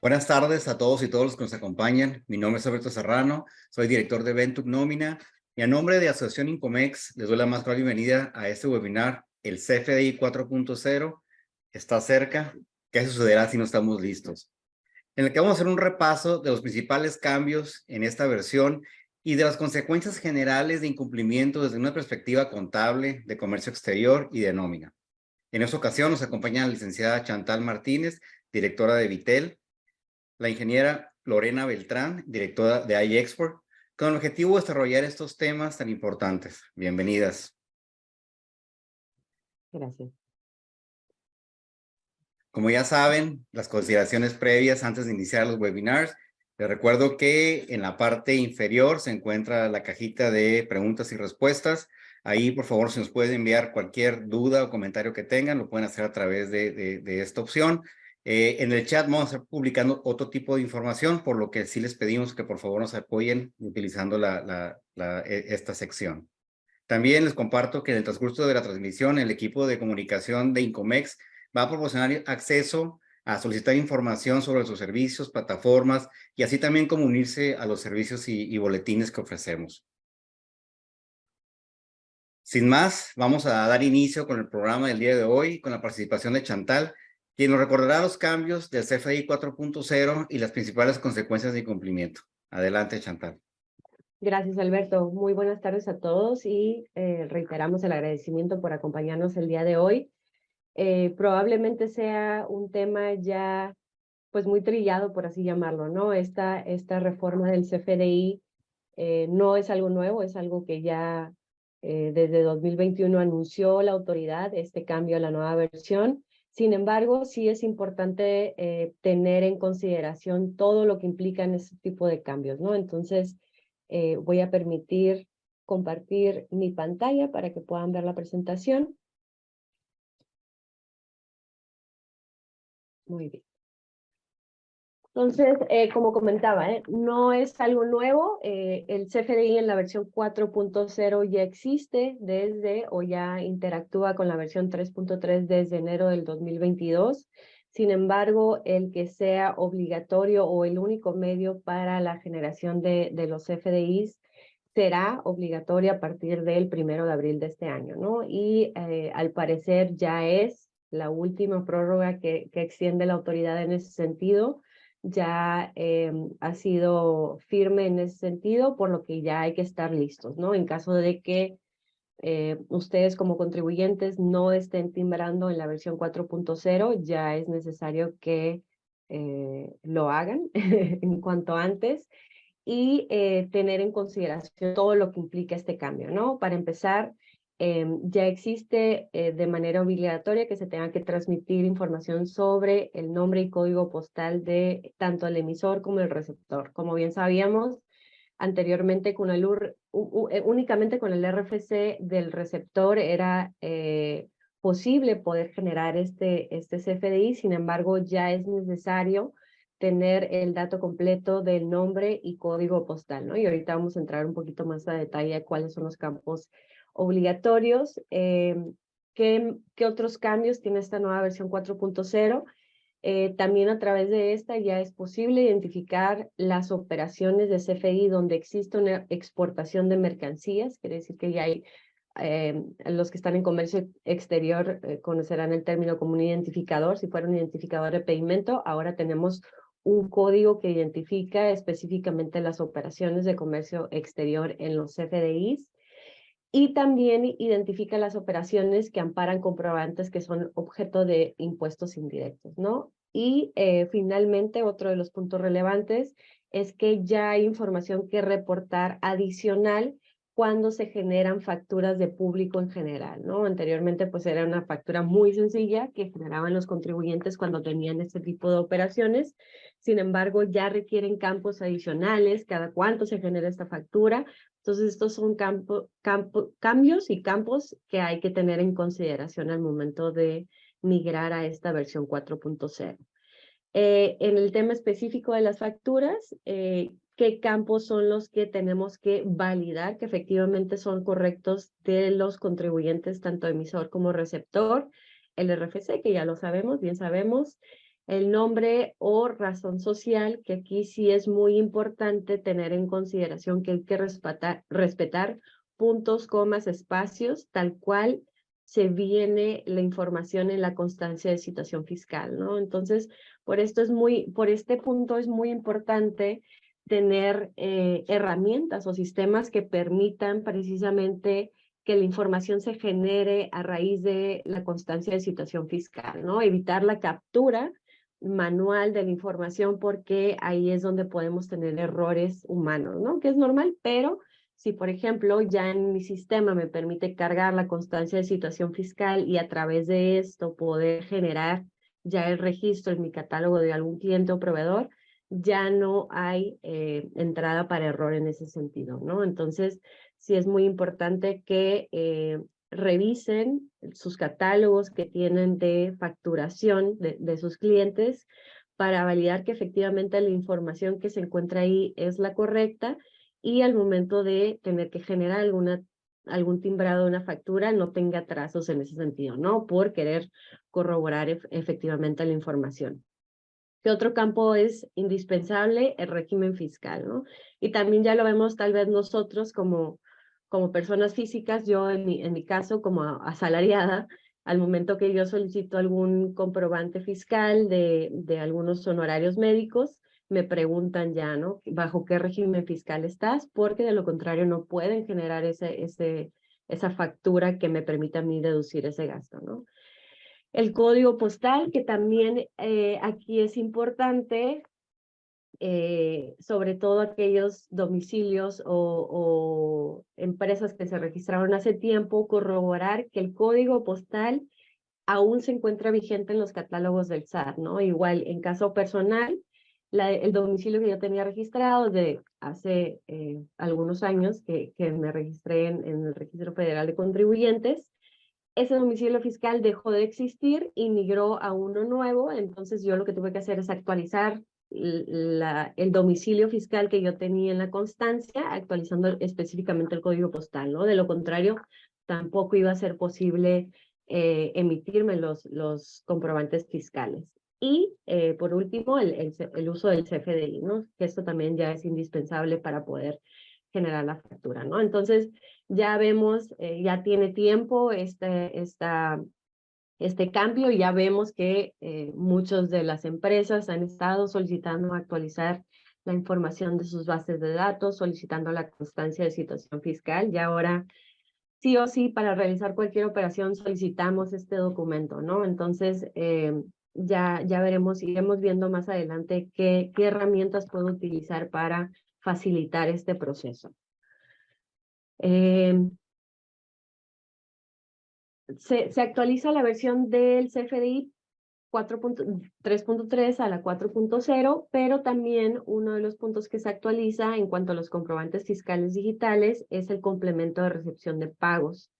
Buenas tardes a todos y todos los que nos acompañan. Mi nombre es Alberto Serrano, soy director de Ventuc Nómina y a nombre de Asociación Incomex les doy la más cordial bienvenida a este webinar, el CFDI 4.0 está cerca. ¿Qué sucederá si no estamos listos? En el que vamos a hacer un repaso de los principales cambios en esta versión y de las consecuencias generales de incumplimiento desde una perspectiva contable, de comercio exterior y de nómina. En esta ocasión nos acompaña la licenciada Chantal Martínez, directora de Vitel, la ingeniera Lorena Beltrán, directora de iExport, con el objetivo de desarrollar estos temas tan importantes. Bienvenidas. Gracias. Como ya saben, las consideraciones previas antes de iniciar los webinars, les recuerdo que en la parte inferior se encuentra la cajita de preguntas y respuestas. Ahí, por favor, si nos pueden enviar cualquier duda o comentario que tengan, lo pueden hacer a través de esta opción. En el chat vamos a estar publicando otro tipo de información, por lo que sí les pedimos que por favor nos apoyen utilizando esta sección. También les comparto que en el transcurso de la transmisión, el equipo de comunicación de Incomex va a proporcionar acceso a solicitar información sobre sus servicios, plataformas y así también como unirse a los servicios y boletines que ofrecemos. Sin más, vamos a dar inicio con el programa del día de hoy, con la participación de Chantal, quien nos recordará los cambios del CFDI 4.0 y las principales consecuencias de incumplimiento. Adelante, Chantal. Gracias, Alberto. Muy buenas tardes a todos y reiteramos el agradecimiento por acompañarnos el día de hoy. Probablemente sea un tema ya pues muy trillado, por así llamarlo, ¿no? Esta reforma del CFDI no es algo nuevo, es algo que ya desde 2021 anunció la autoridad, este cambio a la nueva versión. Sin embargo, sí es importante tener en consideración todo lo que implican este tipo de cambios, ¿no? Entonces, voy a permitir compartir mi pantalla para que puedan ver la presentación. Muy bien. Entonces, como comentaba, no es algo nuevo. El CFDI en la versión 4.0 ya existe desde o ya interactúa con la versión 3.3 desde enero del 2022. Sin embargo, el que sea obligatorio o el único medio para la generación de los CFDIs será obligatorio a partir del 1 de abril de este año, ¿no? Y al parecer ya es la última prórroga que extiende la autoridad en ese sentido. Ya ha sido firme en ese sentido, por lo que ya hay que estar listos, ¿no? En caso de que ustedes como contribuyentes no estén timbrando en la versión 4.0, ya es necesario que lo hagan en cuanto antes y tener en consideración todo lo que implica este cambio, ¿no? Para empezar, ya existe de manera obligatoria que se tenga que transmitir información sobre el nombre y código postal de tanto el emisor como el receptor. Como bien sabíamos, anteriormente con únicamente con el RFC del receptor era posible poder generar este CFDI, sin embargo ya es necesario tener el dato completo del nombre y código postal, ¿no? Y ahorita vamos a entrar un poquito más a detalle a cuáles son los campos obligatorios. ¿Qué otros cambios tiene esta nueva versión 4.0? También a través de esta ya es posible identificar las operaciones de CFDI donde existe una exportación de mercancías, quiere decir que ya hay los que están en comercio exterior conocerán el término como un identificador. Si fuera un identificador de pedimento, ahora tenemos un código que identifica específicamente las operaciones de comercio exterior en los CFDIs y también identifica las operaciones que amparan comprobantes que son objeto de impuestos indirectos, ¿no? Y finalmente, otro de los puntos relevantes es que ya hay información que reportar adicional cuando se generan facturas de público en general, ¿no? Anteriormente, pues era una factura muy sencilla que generaban los contribuyentes cuando tenían este tipo de operaciones. Sin embargo, ya requieren campos adicionales, cada cuánto se genera esta factura. Entonces, estos son cambios y campos que hay que tener en consideración al momento de migrar a esta versión 4.0. En el tema específico de las facturas, ¿qué campos son los que tenemos que validar que efectivamente son correctos de los contribuyentes, tanto emisor como receptor? El RFC, que ya lo sabemos, bien sabemos. el nombre o razón social, que aquí sí es muy importante tener en consideración que hay que respetar puntos, comas, espacios, tal cual se viene la información en la constancia de situación fiscal, ¿no? Entonces, por este punto es muy importante tener herramientas o sistemas que permitan precisamente que la información se genere a raíz de la constancia de situación fiscal, ¿no? Evitar la captura manual de la información porque ahí es donde podemos tener errores humanos, ¿no? Que es normal, pero si, por ejemplo, ya en mi sistema me permite cargar la constancia de situación fiscal y a través de esto poder generar ya el registro en mi catálogo de algún cliente o proveedor, ya no hay entrada para error en ese sentido, ¿no? Entonces, sí es muy importante que revisen sus catálogos que tienen de facturación de sus clientes para validar que efectivamente la información que se encuentra ahí es la correcta y al momento de tener que generar algún timbrado de una factura no tenga atrasos en ese sentido, ¿no? Por querer corroborar efectivamente la información. ¿Qué otro campo es indispensable? El régimen fiscal, ¿no? Y también ya lo vemos tal vez nosotros como personas físicas, yo en mi caso como asalariada, al momento que yo solicito algún comprobante fiscal de algunos honorarios médicos, me preguntan ya, ¿no? ¿Bajo qué régimen fiscal estás? Porque de lo contrario no pueden generar esa factura que me permita a mí deducir ese gasto, ¿no? El código postal, que también aquí es importante, sobre todo aquellos domicilios o empresas que se registraron hace tiempo, corroborar que el código postal aún se encuentra vigente en los catálogos del SAT, ¿no? Igual, en caso personal, el domicilio que yo tenía registrado de hace algunos años que me registré en el Registro Federal de Contribuyentes, ese domicilio fiscal dejó de existir y migró a uno nuevo, entonces yo lo que tuve que hacer es actualizar el domicilio fiscal que yo tenía en la constancia, actualizando específicamente el código postal, ¿no? De lo contrario, tampoco iba a ser posible emitirme los comprobantes fiscales. Y por último, el uso del CFDI, ¿no? Que esto también ya es indispensable para poder generar la factura, ¿no? Entonces, ya vemos, ya tiene tiempo este cambio y ya vemos que muchas de las empresas han estado solicitando actualizar la información de sus bases de datos, solicitando la constancia de situación fiscal y ahora sí o sí para realizar cualquier operación solicitamos este documento, ¿no? Entonces, ya veremos, iremos viendo más adelante qué herramientas puedo utilizar para facilitar este proceso. Se actualiza la versión del CFDI 3.3 a la 4.0, pero también uno de los puntos que se actualiza en cuanto a los comprobantes fiscales digitales es el complemento de recepción de pagos.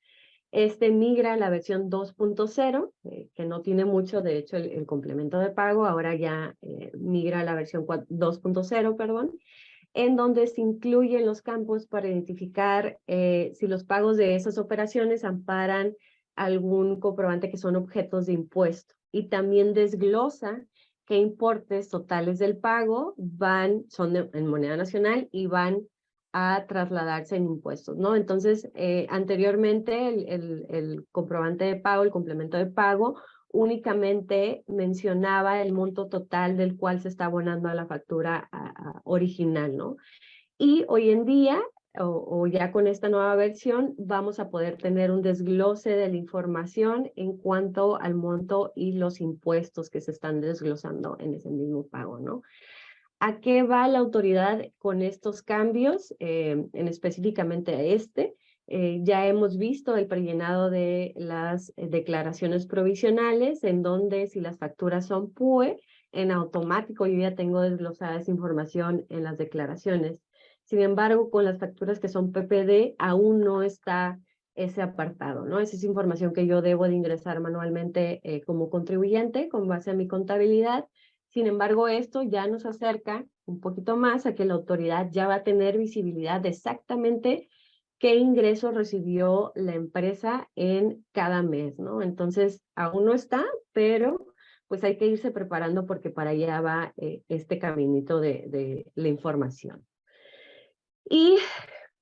Este migra a la versión 2.0, que no tiene mucho, de hecho, el complemento de pago, ahora ya migra a la versión 2.0, perdón, en donde se incluyen los campos para identificar si los pagos de esas operaciones amparan algún comprobante que son objetos de impuesto y también desglosa qué importes totales del pago son en moneda nacional y van a trasladarse en impuestos, ¿no? Entonces, anteriormente el comprobante de pago, el complemento de pago, únicamente mencionaba el monto total del cual se está abonando a la factura original, ¿no? Y hoy en día, o ya con esta nueva versión, vamos a poder tener un desglose de la información en cuanto al monto y los impuestos que se están desglosando en ese mismo pago, ¿no? ¿A qué va la autoridad con estos cambios? En específicamente a este. Ya hemos visto el prellenado de las declaraciones provisionales, en donde si las facturas son PUE, en automático yo ya tengo desglosada esa información en las declaraciones. Sin embargo, con las facturas que son PPD, aún no está ese apartado, ¿no? Esa es información que yo debo de ingresar manualmente como contribuyente con base a mi contabilidad. Sin embargo, esto ya nos acerca un poquito más a que la autoridad ya va a tener visibilidad de exactamente qué ingreso recibió la empresa en cada mes, ¿no? Entonces, aún no está, pero pues hay que irse preparando porque para allá va este caminito de la información. Y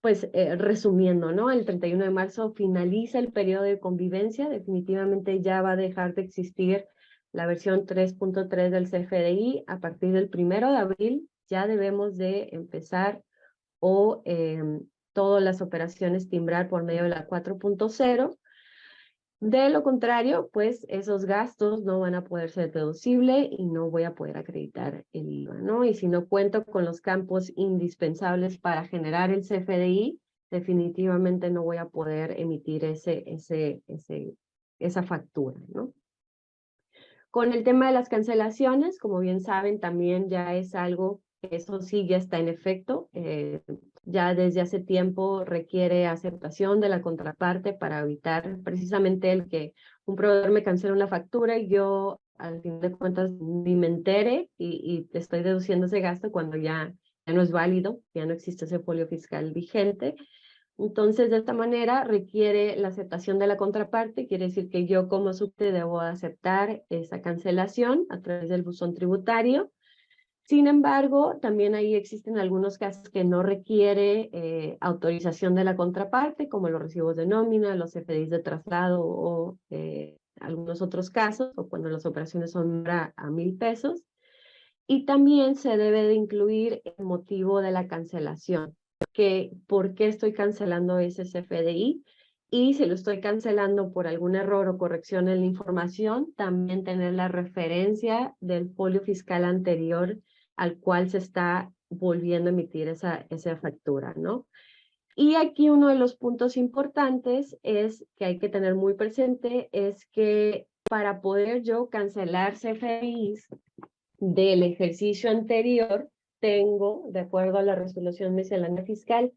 pues resumiendo, ¿no? El 31 de marzo finaliza el periodo de convivencia, definitivamente ya va a dejar de existir la versión 3.3 del CFDI. A partir del 1 de abril ya debemos de empezar o todas las operaciones timbrar por medio de la 4.0. De lo contrario, pues esos gastos no van a poder ser deducibles y no voy a poder acreditar el IVA, ¿no? Y si no cuento con los campos indispensables para generar el CFDI, definitivamente no voy a poder emitir esa factura, ¿no? Con el tema de las cancelaciones, como bien saben, también ya es algo que eso sí ya está en efecto. Ya desde hace tiempo requiere aceptación de la contraparte para evitar precisamente el que un proveedor me cancele una factura y yo al fin de cuentas ni me entere y te estoy deduciendo ese gasto cuando ya no es válido, ya no existe ese folio fiscal vigente. Entonces, de esta manera requiere la aceptación de la contraparte, quiere decir que yo como subte debo aceptar esa cancelación a través del buzón tributario. Sin embargo, también ahí existen algunos casos que no requiere autorización de la contraparte, como los recibos de nómina, los CFDIs de traslado o algunos otros casos, o cuando las operaciones son a 1,000 pesos. Y también se debe de incluir el motivo de la cancelación, que por qué estoy cancelando ese CFDI, y si lo estoy cancelando por algún error o corrección en la información, también tener la referencia del folio fiscal anterior al cual se está volviendo a emitir esa factura, ¿no? Y aquí uno de los puntos importantes es que hay que tener muy presente es que para poder yo cancelar CFDIs del ejercicio anterior, tengo, de acuerdo a la resolución miscelánea fiscal,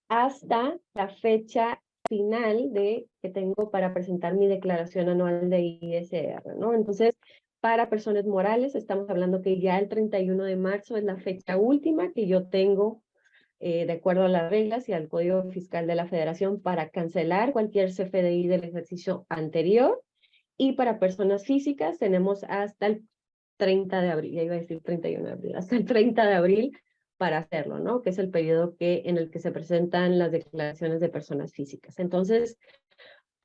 hasta la fecha final que tengo para presentar mi declaración anual de ISR, ¿no? Entonces, para personas morales, estamos hablando que ya el 31 de marzo es la fecha última que yo tengo, de acuerdo a las reglas y al Código Fiscal de la Federación, para cancelar cualquier CFDI del ejercicio anterior. Y para personas físicas tenemos hasta el 30 de abril, ya iba a decir 31 de abril, hasta el 30 de abril para hacerlo, ¿no? Que es el periodo en el que se presentan las declaraciones de personas físicas. Entonces,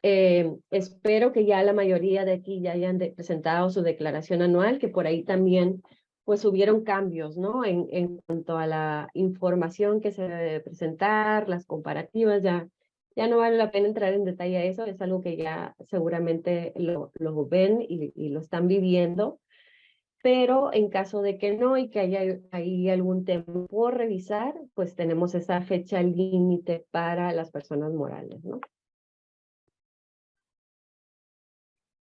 espero que ya la mayoría de aquí ya hayan presentado su declaración anual, que por ahí también pues hubieron cambios, ¿no? En cuanto a la información que se debe presentar, las comparativas, ya no vale la pena entrar en detalle a eso, es algo que ya seguramente lo ven y lo están viviendo. Pero en caso de que no y que haya ahí algún tema por revisar, pues tenemos esa fecha límite para las personas morales, ¿no?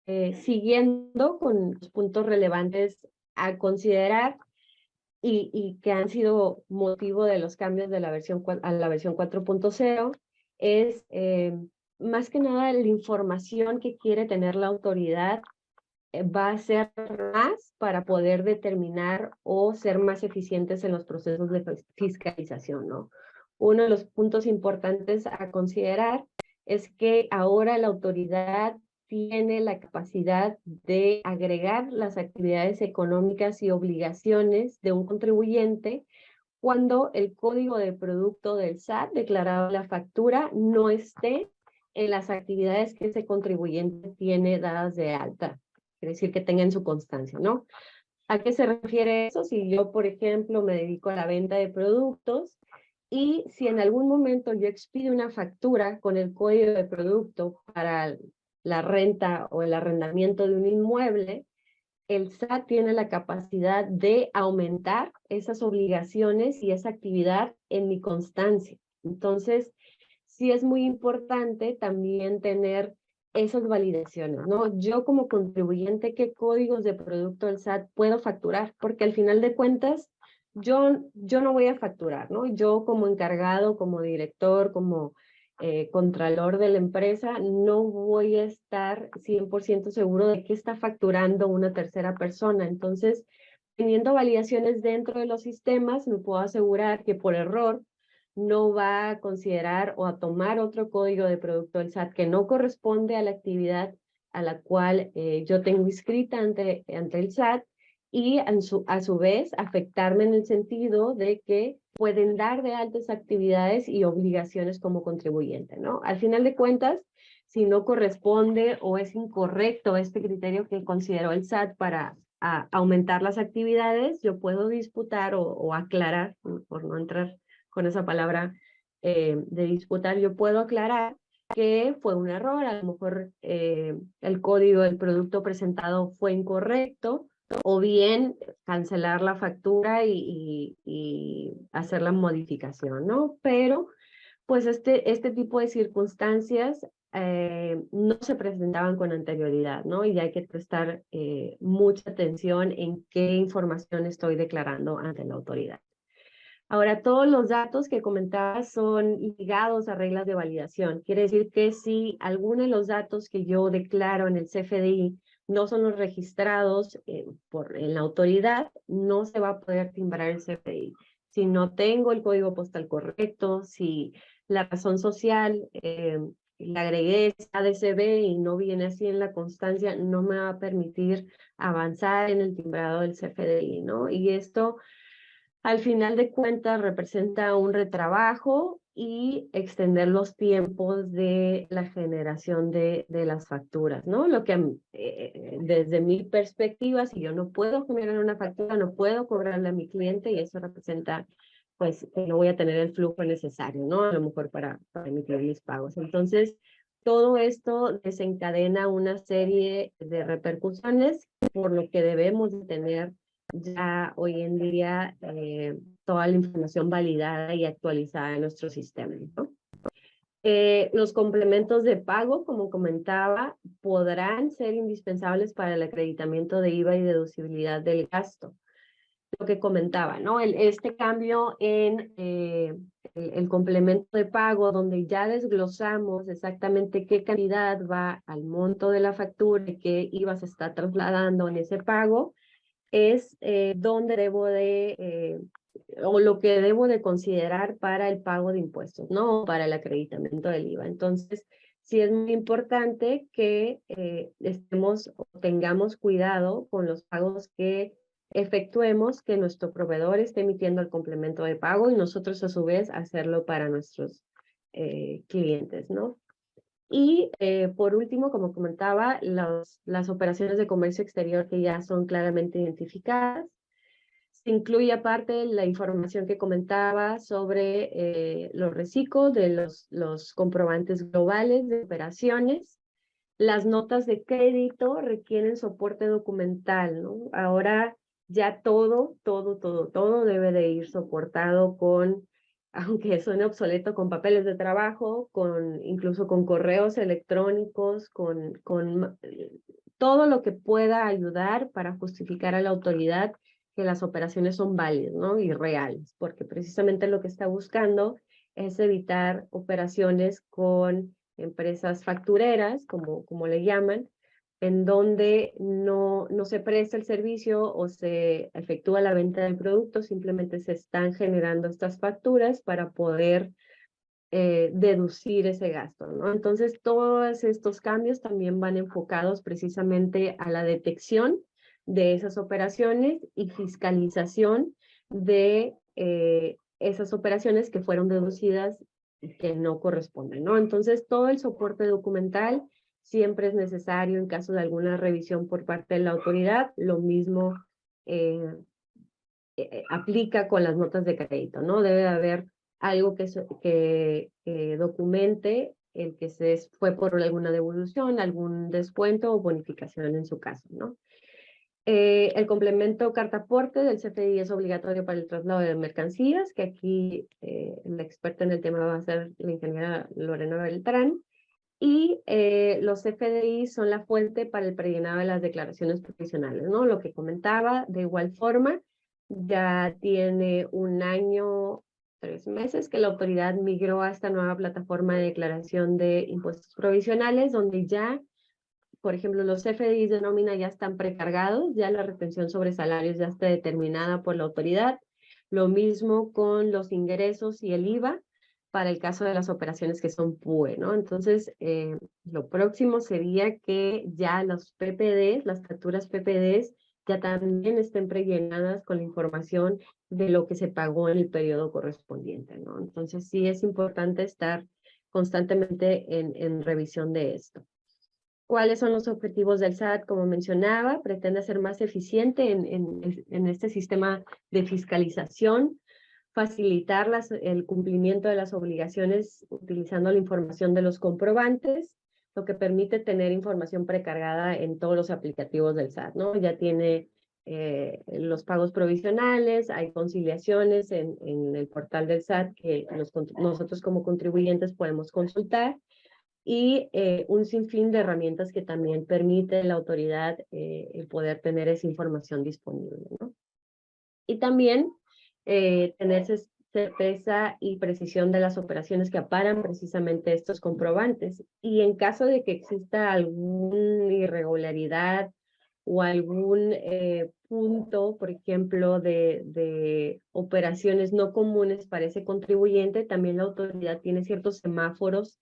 Siguiendo con los puntos relevantes a considerar y que han sido motivo de los cambios de la versión a la versión 4.0, es más que nada la información que quiere tener la autoridad va a ser más para poder determinar o ser más eficientes en los procesos de fiscalización, ¿no? Uno de los puntos importantes a considerar es que ahora la autoridad tiene la capacidad de agregar las actividades económicas y obligaciones de un contribuyente cuando el código de producto del SAT declarado en la factura no esté en las actividades que ese contribuyente tiene dadas de alta. Quiere decir que tengan su constancia, ¿no? ¿A qué se refiere eso? Si yo, por ejemplo, me dedico a la venta de productos y si en algún momento yo expido una factura con el código de producto para la renta o el arrendamiento de un inmueble, el SAT tiene la capacidad de aumentar esas obligaciones y esa actividad en mi constancia. Entonces, sí es muy importante también tener esas validaciones, ¿no? Yo como contribuyente, ¿qué códigos de producto del SAT puedo facturar? Porque al final de cuentas, yo no voy a facturar, ¿no? Yo como encargado, como director, como contralor de la empresa, no voy a estar 100% seguro de qué está facturando una tercera persona. Entonces, teniendo validaciones dentro de los sistemas, me puedo asegurar que por error no va a considerar o a tomar otro código de producto del SAT que no corresponde a la actividad a la cual yo tengo inscrita ante el SAT, y a su vez afectarme en el sentido de que pueden dar de altas actividades y obligaciones como contribuyente, ¿no? Al final de cuentas, si no corresponde o es incorrecto este criterio que consideró el SAT para aumentar las actividades, yo puedo disputar o aclarar, por no entrar con esa palabra de disputar, yo puedo aclarar que fue un error, a lo mejor el código del producto presentado fue incorrecto, o bien cancelar la factura y hacer la modificación, ¿no? Pero pues este tipo de circunstancias no se presentaban con anterioridad, ¿no? Y hay que prestar mucha atención en qué información estoy declarando ante la autoridad. Ahora, todos los datos que comentaba son ligados a reglas de validación. Quiere decir que si alguno de los datos que yo declaro en el CFDI no son los registrados en la autoridad, no se va a poder timbrar el CFDI. Si no tengo el código postal correcto, si la razón social le agregué ADCB y no viene así en la constancia, no me va a permitir avanzar en el timbrado del CFDI, ¿no? Y esto, al final de cuentas, representa un retrabajo y extender los tiempos de la generación de las facturas, ¿no? Lo que desde mi perspectiva, si yo no puedo generar una factura, no puedo cobrarle a mi cliente, y eso representa, pues, que no voy a tener el flujo necesario, ¿no? A lo mejor para emitir mis pagos. Entonces, todo esto desencadena una serie de repercusiones, por lo que debemos de tener ya hoy en día toda la información validada y actualizada en nuestro sistema, ¿no? Los complementos de pago, como comentaba, podrán ser indispensables para el acreditamiento de IVA y deducibilidad del gasto. Lo que comentaba, ¿no? Este cambio en el complemento de pago, donde ya desglosamos exactamente qué cantidad va al monto de la factura y qué IVA se está trasladando en ese pago, es donde debo de, o lo que debo de considerar para el pago de impuestos, ¿no? Para el acreditamiento del IVA. Entonces, sí es muy importante que estemos o tengamos cuidado con los pagos que efectuemos, que nuestro proveedor esté emitiendo el complemento de pago y nosotros a su vez hacerlo para nuestros clientes, ¿no? Y por último, como comentaba, las operaciones de comercio exterior que ya son claramente identificadas. Se incluye aparte la información que comentaba sobre los reciclos de los comprobantes globales de operaciones. Las notas de crédito requieren soporte documental, ¿no? Ahora ya todo debe de ir soportado con, aunque suene obsoleto, con papeles de trabajo, incluso con correos electrónicos, con todo lo que pueda ayudar para justificar a la autoridad que las operaciones son válidas, ¿no? Y reales, porque precisamente lo que está buscando es evitar operaciones con empresas factureras, como le llaman, en donde no se presta el servicio o se efectúa la venta del producto, simplemente se están generando estas facturas para poder deducir ese gasto, ¿no? Entonces, todos estos cambios también van enfocados precisamente a la detección de esas operaciones y fiscalización de esas operaciones que fueron deducidas y que no corresponden, ¿no? Entonces, todo el soporte documental siempre es necesario en caso de alguna revisión por parte de la autoridad. Lo mismo aplica con las notas de crédito, ¿no? Debe haber algo que documente el que fue por alguna devolución, algún descuento o bonificación en su caso, ¿no? El complemento carta aporte del CFDI es obligatorio para el traslado de mercancías, que aquí la experta en el tema va a ser la ingeniera Lorena Beltrán. Y los CFDI son la fuente para el prellenado de las declaraciones profesionales, ¿no? Lo que comentaba, de igual forma, ya tiene 1 año, 3 meses que la autoridad migró a esta nueva plataforma de declaración de impuestos provisionales, donde ya, por ejemplo, los CFDIs de nómina ya están precargados, ya la retención sobre salarios ya está determinada por la autoridad. Lo mismo con los ingresos y el IVA. para el caso de las operaciones que son PUE, ¿no? Entonces, lo próximo sería que ya los PPDs, las facturas PPDs, ya también estén prellenadas con la información de lo que se pagó en el periodo correspondiente, ¿no? Entonces, sí es importante estar constantemente en revisión de esto. ¿Cuáles son los objetivos del SAT? Como mencionaba, pretende ser más eficiente en este sistema de fiscalización, facilitar el cumplimiento de las obligaciones utilizando la información de los comprobantes, lo que permite tener información precargada en todos los aplicativos del SAT, ¿no? Ya tiene los pagos provisionales, hay conciliaciones en el portal del SAT que nosotros como contribuyentes podemos consultar, y un sinfín de herramientas que también permite la autoridad el poder tener esa información disponible, ¿no? Y también tener certeza y precisión de las operaciones que aparan precisamente estos comprobantes. Y en caso de que exista alguna irregularidad o algún punto, por ejemplo, de operaciones no comunes para ese contribuyente, también la autoridad tiene ciertos semáforos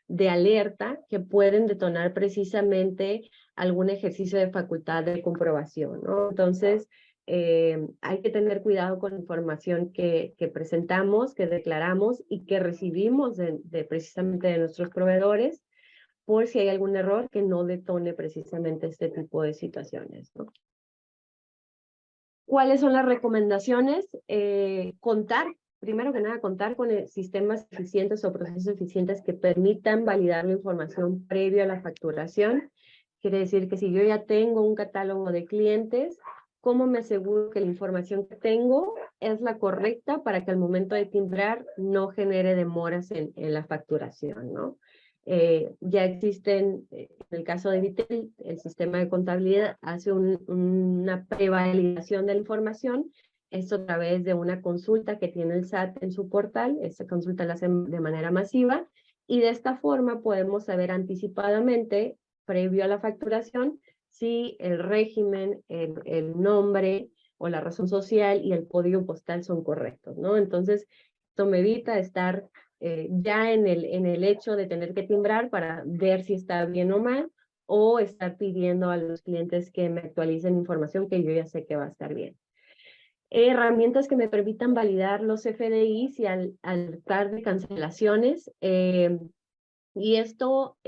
de alerta que pueden detonar precisamente algún ejercicio de facultad de comprobación, ¿no? Entonces, hay que tener cuidado con la información que presentamos, que declaramos y que recibimos precisamente de nuestros proveedores, por si hay algún error que no detone precisamente este tipo de situaciones, ¿no? ¿Cuáles son las recomendaciones? Primero que nada, contar con sistemas eficientes o procesos eficientes que permitan validar la información previo a la facturación. Quiere decir que si yo ya tengo un catálogo de clientes, ¿cómo me aseguro que la información que tengo es la correcta para que al momento de timbrar no genere demoras en la facturación, ¿no? Ya existen, en el caso de Vitel, el sistema de contabilidad hace una prevalidación de la información, esto a través de una consulta que tiene el SAT en su portal. Esta consulta la hacen de manera masiva, y de esta forma podemos saber anticipadamente, previo a la facturación, si el régimen, el nombre o la razón social y el código postal son correctos, ¿no? Entonces, esto me evita estar ya en el hecho de tener que timbrar para ver si está bien o mal, o estar pidiendo a los clientes que me actualicen información que yo ya sé que va a estar bien. Herramientas que me permitan validar los FDIs y alertar de cancelaciones. Y esto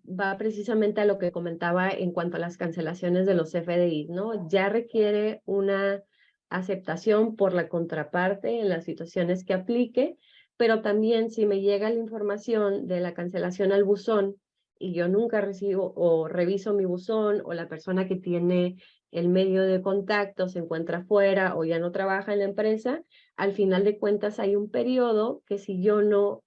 va precisamente a lo que comentaba en cuanto a las cancelaciones de los FDIs, ¿no? Ya requiere una aceptación por la contraparte en las situaciones que aplique, pero también si me llega la información de la cancelación al buzón y yo nunca recibo o reviso mi buzón, o la persona que tiene el medio de contacto se encuentra fuera o ya no trabaja en la empresa, al final de cuentas hay un periodo que si yo no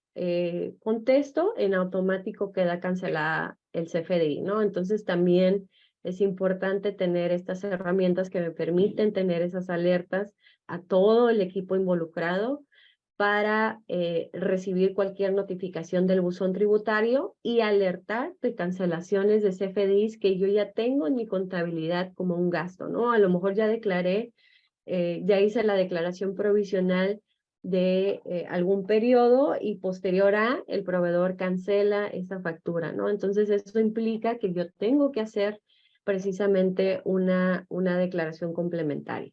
contesto, en automático queda cancelada el CFDI, ¿no? Entonces también es importante tener estas herramientas que me permiten tener esas alertas a todo el equipo involucrado para recibir cualquier notificación del buzón tributario y alertar de cancelaciones de CFDIs que yo ya tengo en mi contabilidad como un gasto, ¿no? A lo mejor ya declaré, ya hice la declaración provisional de algún periodo y posterior a, el proveedor cancela esa factura, ¿no? Entonces eso implica que yo tengo que hacer precisamente una declaración complementaria.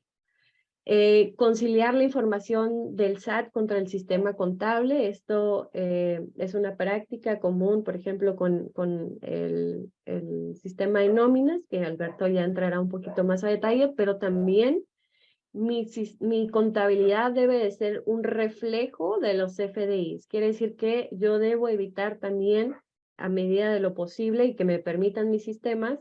Conciliar la información del SAT contra el sistema contable. Esto es una práctica común, por ejemplo, con el sistema de nóminas, que Alberto ya entrará un poquito más a detalle, pero también mi contabilidad debe de ser un reflejo de los FDIs. Quiere decir que yo debo evitar también, a medida de lo posible y que me permitan mis sistemas,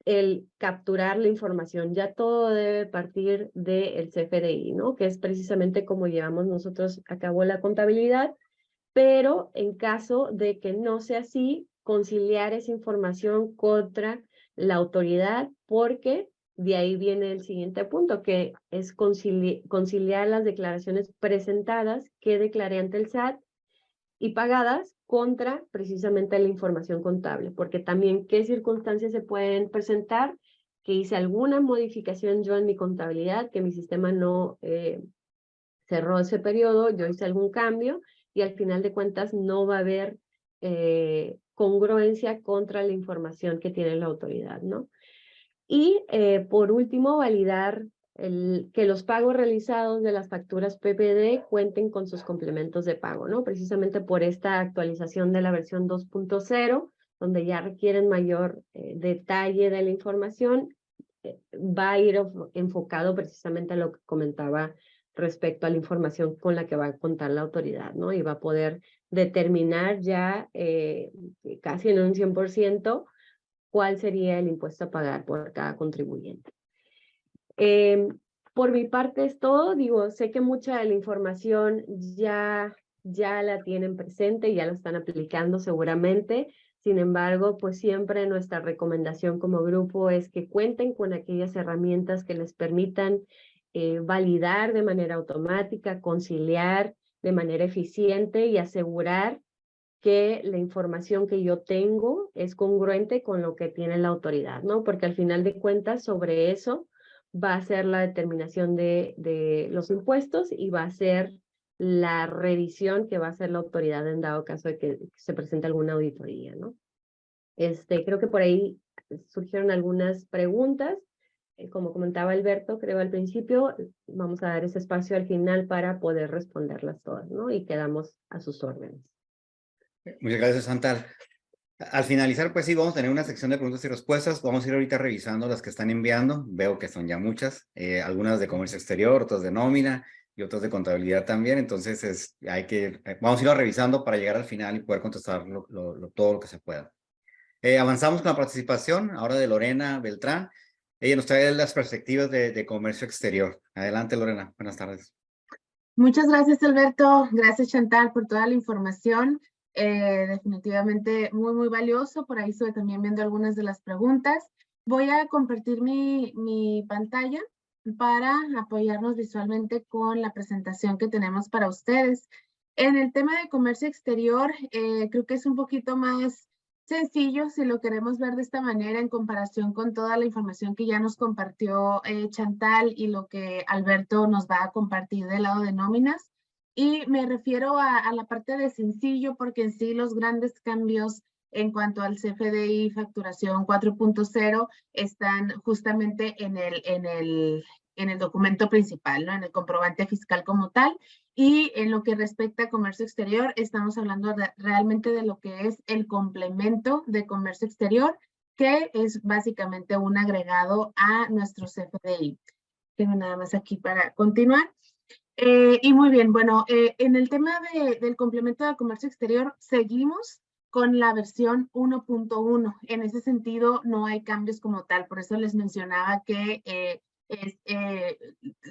el capturar la información. Ya todo debe partir del CFDI, ¿no? Que es precisamente como llevamos nosotros a cabo la contabilidad, pero en caso de que no sea así, conciliar esa información contra la autoridad, porque de ahí viene el siguiente punto, que es conciliar las declaraciones presentadas que declaré ante el SAT y pagadas contra precisamente la información contable, porque también qué circunstancias se pueden presentar, que hice alguna modificación yo en mi contabilidad, que mi sistema no cerró ese periodo, yo hice algún cambio y al final de cuentas no va a haber congruencia contra la información que tiene la autoridad, ¿no? Y por último, validar que los pagos realizados de las facturas PPD cuenten con sus complementos de pago, ¿no? Precisamente por esta actualización de la versión 2.0, donde ya requieren mayor detalle de la información, va a ir enfocado precisamente a lo que comentaba respecto a la información con la que va a contar la autoridad, ¿no? Y va a poder determinar ya casi en un 100% cuál sería el impuesto a pagar por cada contribuyente. Por mi parte es todo. Digo, sé que mucha de la información ya la tienen presente y ya la están aplicando seguramente. Sin embargo, pues siempre nuestra recomendación como grupo es que cuenten con aquellas herramientas que les permitan validar de manera automática, conciliar de manera eficiente y asegurar que la información que yo tengo es congruente con lo que tiene la autoridad, ¿no? Porque al final de cuentas sobre eso va a ser la determinación de los impuestos y va a ser la revisión que va a hacer la autoridad en dado caso de que se presente alguna auditoría, ¿no? Creo que por ahí surgieron algunas preguntas. Como comentaba Alberto, creo al principio, vamos a dar ese espacio al final para poder responderlas todas, ¿no? Y quedamos a sus órdenes. Muchas gracias, Chantal. Al finalizar, pues sí, vamos a tener una sección de preguntas y respuestas. Vamos a ir ahorita revisando las que están enviando. Veo que son ya muchas, algunas de comercio exterior, otras de nómina y otras de contabilidad también. Entonces, vamos a irlo revisando para llegar al final y poder contestar todo lo que se pueda. Avanzamos con la participación ahora de Lorena Beltrán. Ella nos trae las perspectivas de comercio exterior. Adelante, Lorena. Buenas tardes. Muchas gracias, Alberto. Gracias, Chantal, por toda la información. Definitivamente muy valioso. Por ahí estoy también viendo algunas de las preguntas. Voy a compartir mi pantalla para apoyarnos visualmente con la presentación que tenemos para ustedes. En el tema de comercio exterior, creo que es un poquito más sencillo si lo queremos ver de esta manera en comparación con toda la información que ya nos compartió Chantal y lo que Alberto nos va a compartir del lado de nóminas. Y me refiero a la parte de sencillo porque en sí los grandes cambios en cuanto al CFDI facturación 4.0 están justamente en el documento principal, ¿no? En el comprobante fiscal como tal. Y en lo que respecta a comercio exterior, estamos hablando realmente de lo que es el complemento de comercio exterior, que es básicamente un agregado a nuestro CFDI. Tengo nada más aquí para continuar. Y muy bien, bueno, en el tema del complemento de comercio exterior, seguimos con la versión 1.1. En ese sentido, no hay cambios como tal. Por eso les mencionaba que es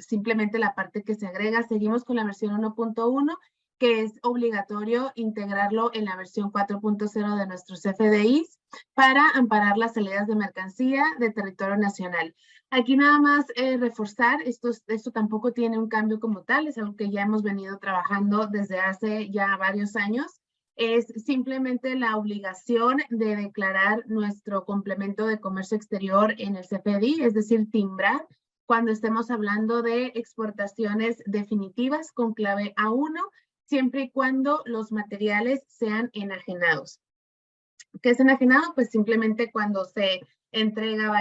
simplemente la parte que se agrega. Seguimos con la versión 1.1, que es obligatorio integrarlo en la versión 4.0 de nuestros CFDIs para amparar las salidas de mercancía de territorio nacional. Aquí nada más reforzar, esto tampoco tiene un cambio como tal, es algo que ya hemos venido trabajando desde hace ya varios años. Es simplemente la obligación de declarar nuestro complemento de comercio exterior en el CFDI, es decir, timbrar cuando estemos hablando de exportaciones definitivas con clave A1, siempre y cuando los materiales sean enajenados. ¿Qué es enajenado? Pues simplemente cuando se entrega,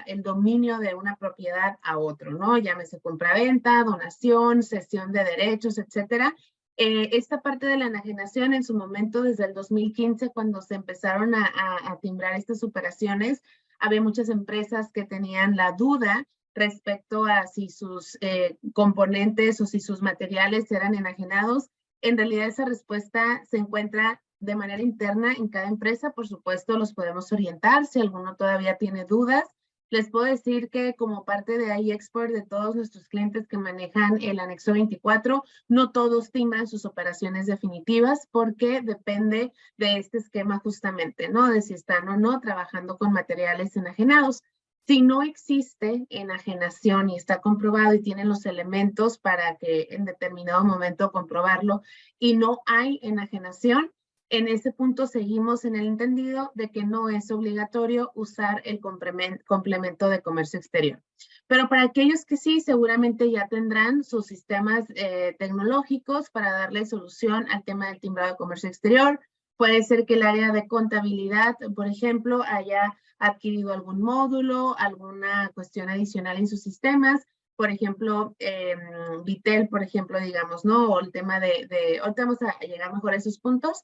el dominio de una propiedad a otro, ¿no? Llámese compraventa, donación, cesión de derechos, etcétera. Esta parte de la enajenación en su momento, desde el 2015, cuando se empezaron a timbrar estas operaciones, había muchas empresas que tenían la duda respecto a si sus componentes o si sus materiales eran enajenados. En realidad esa respuesta se encuentra de manera interna en cada empresa. Por supuesto, los podemos orientar si alguno todavía tiene dudas. Les puedo decir que como parte de iExport, de todos nuestros clientes que manejan el anexo 24, no todos timbran sus operaciones definitivas porque depende de este esquema justamente, ¿no? De si están o no trabajando con materiales enajenados. Si no existe enajenación y está comprobado y tienen los elementos para que en determinado momento comprobarlo y no hay enajenación, En ese punto seguimos en el entendido de que no es obligatorio usar el complemento de comercio exterior. Pero para aquellos que sí, seguramente ya tendrán sus sistemas tecnológicos para darle solución al tema del timbrado de comercio exterior. Puede ser que el área de contabilidad, por ejemplo, haya adquirido algún módulo, alguna cuestión adicional en sus sistemas. Por ejemplo, Vitel, por ejemplo, digamos, ¿no? O el tema ahorita vamos a llegar mejor a esos puntos.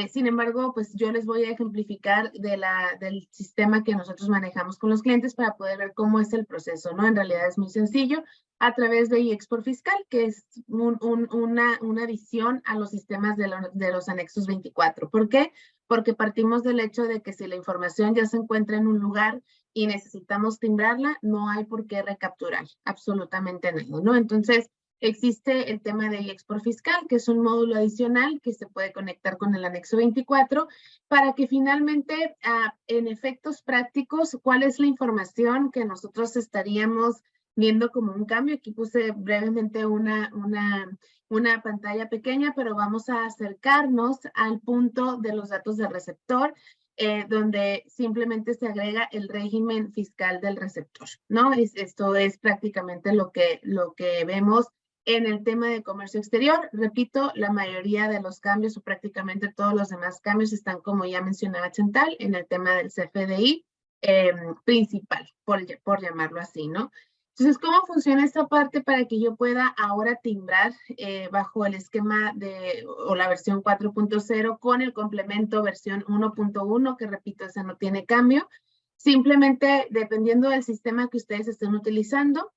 Sin embargo, pues yo les voy a ejemplificar del sistema que nosotros manejamos con los clientes para poder ver cómo es el proceso, ¿no? En realidad es muy sencillo a través de iExport Fiscal, que es una adición a los sistemas de los anexos 24. ¿Por qué? Porque partimos del hecho de que si la información ya se encuentra en un lugar y necesitamos timbrarla, no hay por qué recapturar absolutamente nada, ¿no? Entonces, existe el tema de iExport Fiscal, que es un módulo adicional que se puede conectar con el anexo 24 para que finalmente, en efectos prácticos, cuál es la información que nosotros estaríamos viendo como un cambio. Aquí puse brevemente una pantalla pequeña, pero vamos a acercarnos al punto de los datos del receptor, donde simplemente se agrega el régimen fiscal del receptor, ¿no? Esto es prácticamente lo que vemos en el tema de comercio exterior. Repito, la mayoría de los cambios o prácticamente todos los demás cambios están, como ya mencionaba Chantal, en el tema del CFDI principal, por llamarlo así, ¿no? Entonces, ¿cómo funciona esta parte para que yo pueda ahora timbrar bajo el esquema o la versión 4.0 con el complemento versión 1.1, que repito, esa no tiene cambio? Simplemente, dependiendo del sistema que ustedes estén utilizando,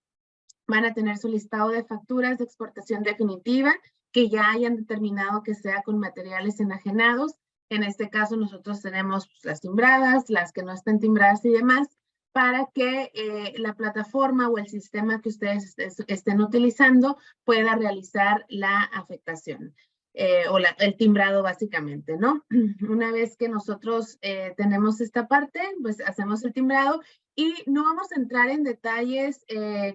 van a tener su listado de facturas de exportación definitiva que ya hayan determinado que sea con materiales enajenados. En este caso, nosotros tenemos las timbradas, las que no están timbradas y demás, para que la plataforma o el sistema que ustedes estén utilizando pueda realizar la afectación. O el timbrado básicamente, ¿no? Una vez que nosotros tenemos esta parte, pues hacemos el timbrado y no vamos a entrar en detalles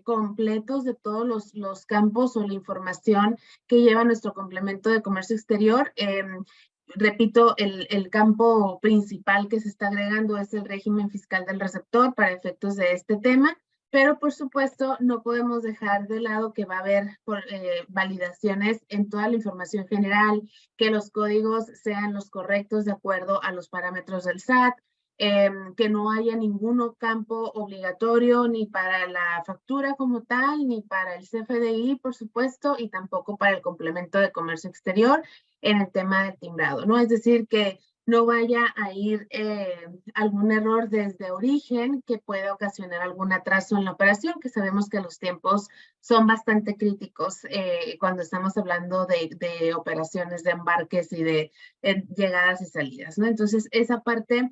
completos de todos los campos o la información que lleva nuestro complemento de comercio exterior. Repito, el campo principal que se está agregando es el régimen fiscal del receptor para efectos de este tema. Pero, por supuesto, no podemos dejar de lado que va a haber validaciones en toda la información general, que los códigos sean los correctos de acuerdo a los parámetros del SAT, que no haya ningún campo obligatorio ni para la factura como tal, ni para el CFDI, por supuesto, y tampoco para el complemento de comercio exterior en el tema del timbrado, ¿no? Es decir, que no vaya a ir algún error desde origen que pueda ocasionar algún atraso en la operación, que sabemos que los tiempos son bastante críticos cuando estamos hablando de operaciones de embarques y de llegadas y salidas, ¿no? Entonces, esa parte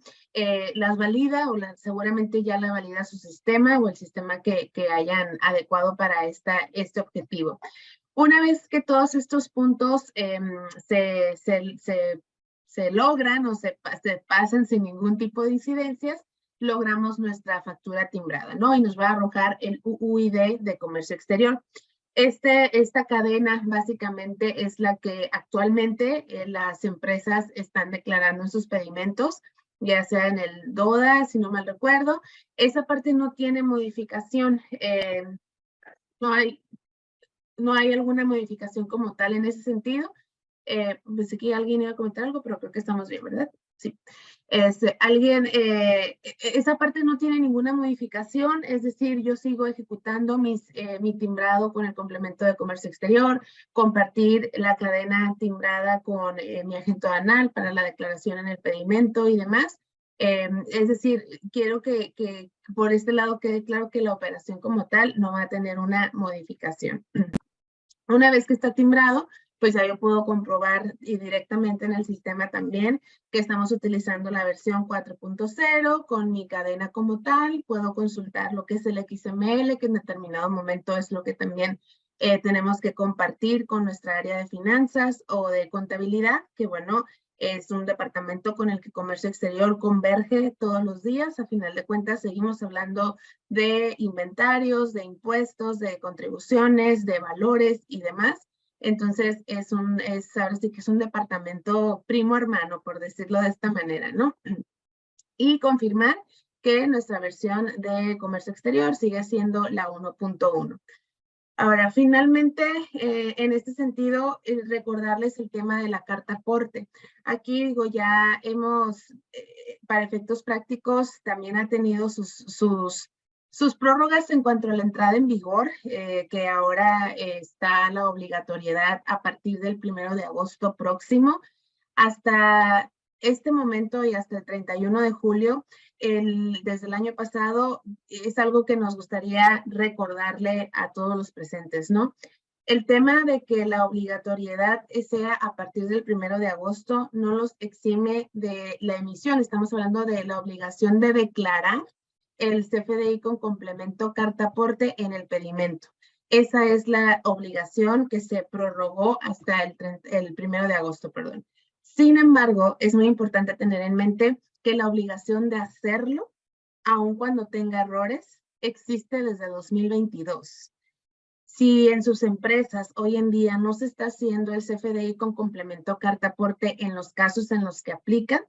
las valida seguramente ya la valida su sistema o el sistema que hayan adecuado para este objetivo. Una vez que todos estos puntos se logran o se pasan sin ningún tipo de incidencias, logramos nuestra factura timbrada, ¿no? Y nos va a arrojar el UUID de comercio exterior. Esta cadena básicamente es la que actualmente las empresas están declarando en sus pedimentos, ya sea en el DODA, si no mal recuerdo. Esa parte no tiene modificación, no hay alguna modificación como tal en ese sentido. Pensé que alguien iba a comentar algo, pero creo que estamos bien, ¿verdad? Sí. Esa parte no tiene ninguna modificación, es decir, yo sigo ejecutando mi timbrado con el complemento de comercio exterior, compartir la cadena timbrada con mi agente aduanal para la declaración en el pedimento y demás. Es decir, quiero que por este lado quede claro que la operación como tal no va a tener una modificación. Una vez que está timbrado, pues ya yo puedo comprobar y directamente en el sistema también que estamos utilizando la versión 4.0 con mi cadena como tal. Puedo consultar lo que es el XML, que en determinado momento es lo que también tenemos que compartir con nuestra área de finanzas o de contabilidad, que bueno, es un departamento con el que Comercio Exterior converge todos los días. A final de cuentas, seguimos hablando de inventarios, de impuestos, de contribuciones, de valores y demás. Entonces, ahora sí que es un departamento primo hermano, por decirlo de esta manera, ¿no? Y confirmar que nuestra versión de comercio exterior sigue siendo la 1.1. Ahora, finalmente, en este sentido, recordarles el tema de la carta aporte. Aquí, digo, ya hemos, para efectos prácticos, también ha tenido sus prórrogas en cuanto a la entrada en vigor, que ahora está la obligatoriedad a partir del 1 de agosto próximo. Hasta este momento y hasta el 31 de julio, desde el año pasado, es algo que nos gustaría recordarle a todos los presentes, ¿no? El tema de que la obligatoriedad sea a partir del 1 de agosto no los exime de la emisión. Estamos hablando de la obligación de declarar el CFDI con complemento carta aporte en el pedimento. Esa es la obligación que se prorrogó hasta el 1 de agosto, perdón. Sin embargo, es muy importante tener en mente que la obligación de hacerlo, aun cuando tenga errores, existe desde 2022. Si en sus empresas hoy en día no se está haciendo el CFDI con complemento carta aporte en los casos en los que aplica,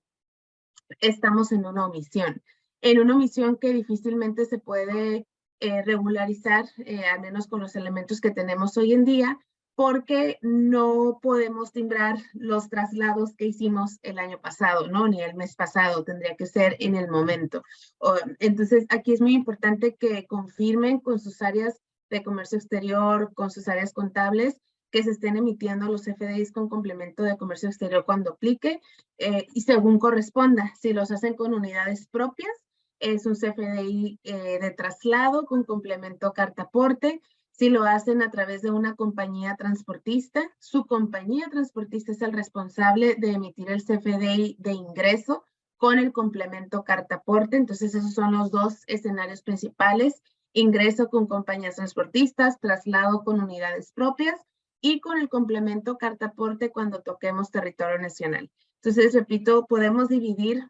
estamos en una omisión. En una omisión que difícilmente se puede regularizar, al menos con los elementos que tenemos hoy en día, porque no podemos timbrar los traslados que hicimos el año pasado, ¿no? Ni el mes pasado, tendría que ser en el momento. Entonces, aquí es muy importante que confirmen con sus áreas de comercio exterior, con sus áreas contables, que se estén emitiendo los CFDIs con complemento de comercio exterior cuando aplique, y según corresponda. Si los hacen con unidades propias, es un CFDI de traslado con complemento carta aporte. Si lo hacen a través de una compañía transportista, su compañía transportista es el responsable de emitir el CFDI de ingreso con el complemento carta aporte. Entonces, esos son los dos escenarios principales: ingreso con compañías transportistas, traslado con unidades propias y con el complemento carta aporte cuando toquemos territorio nacional. Entonces, repito, podemos dividir,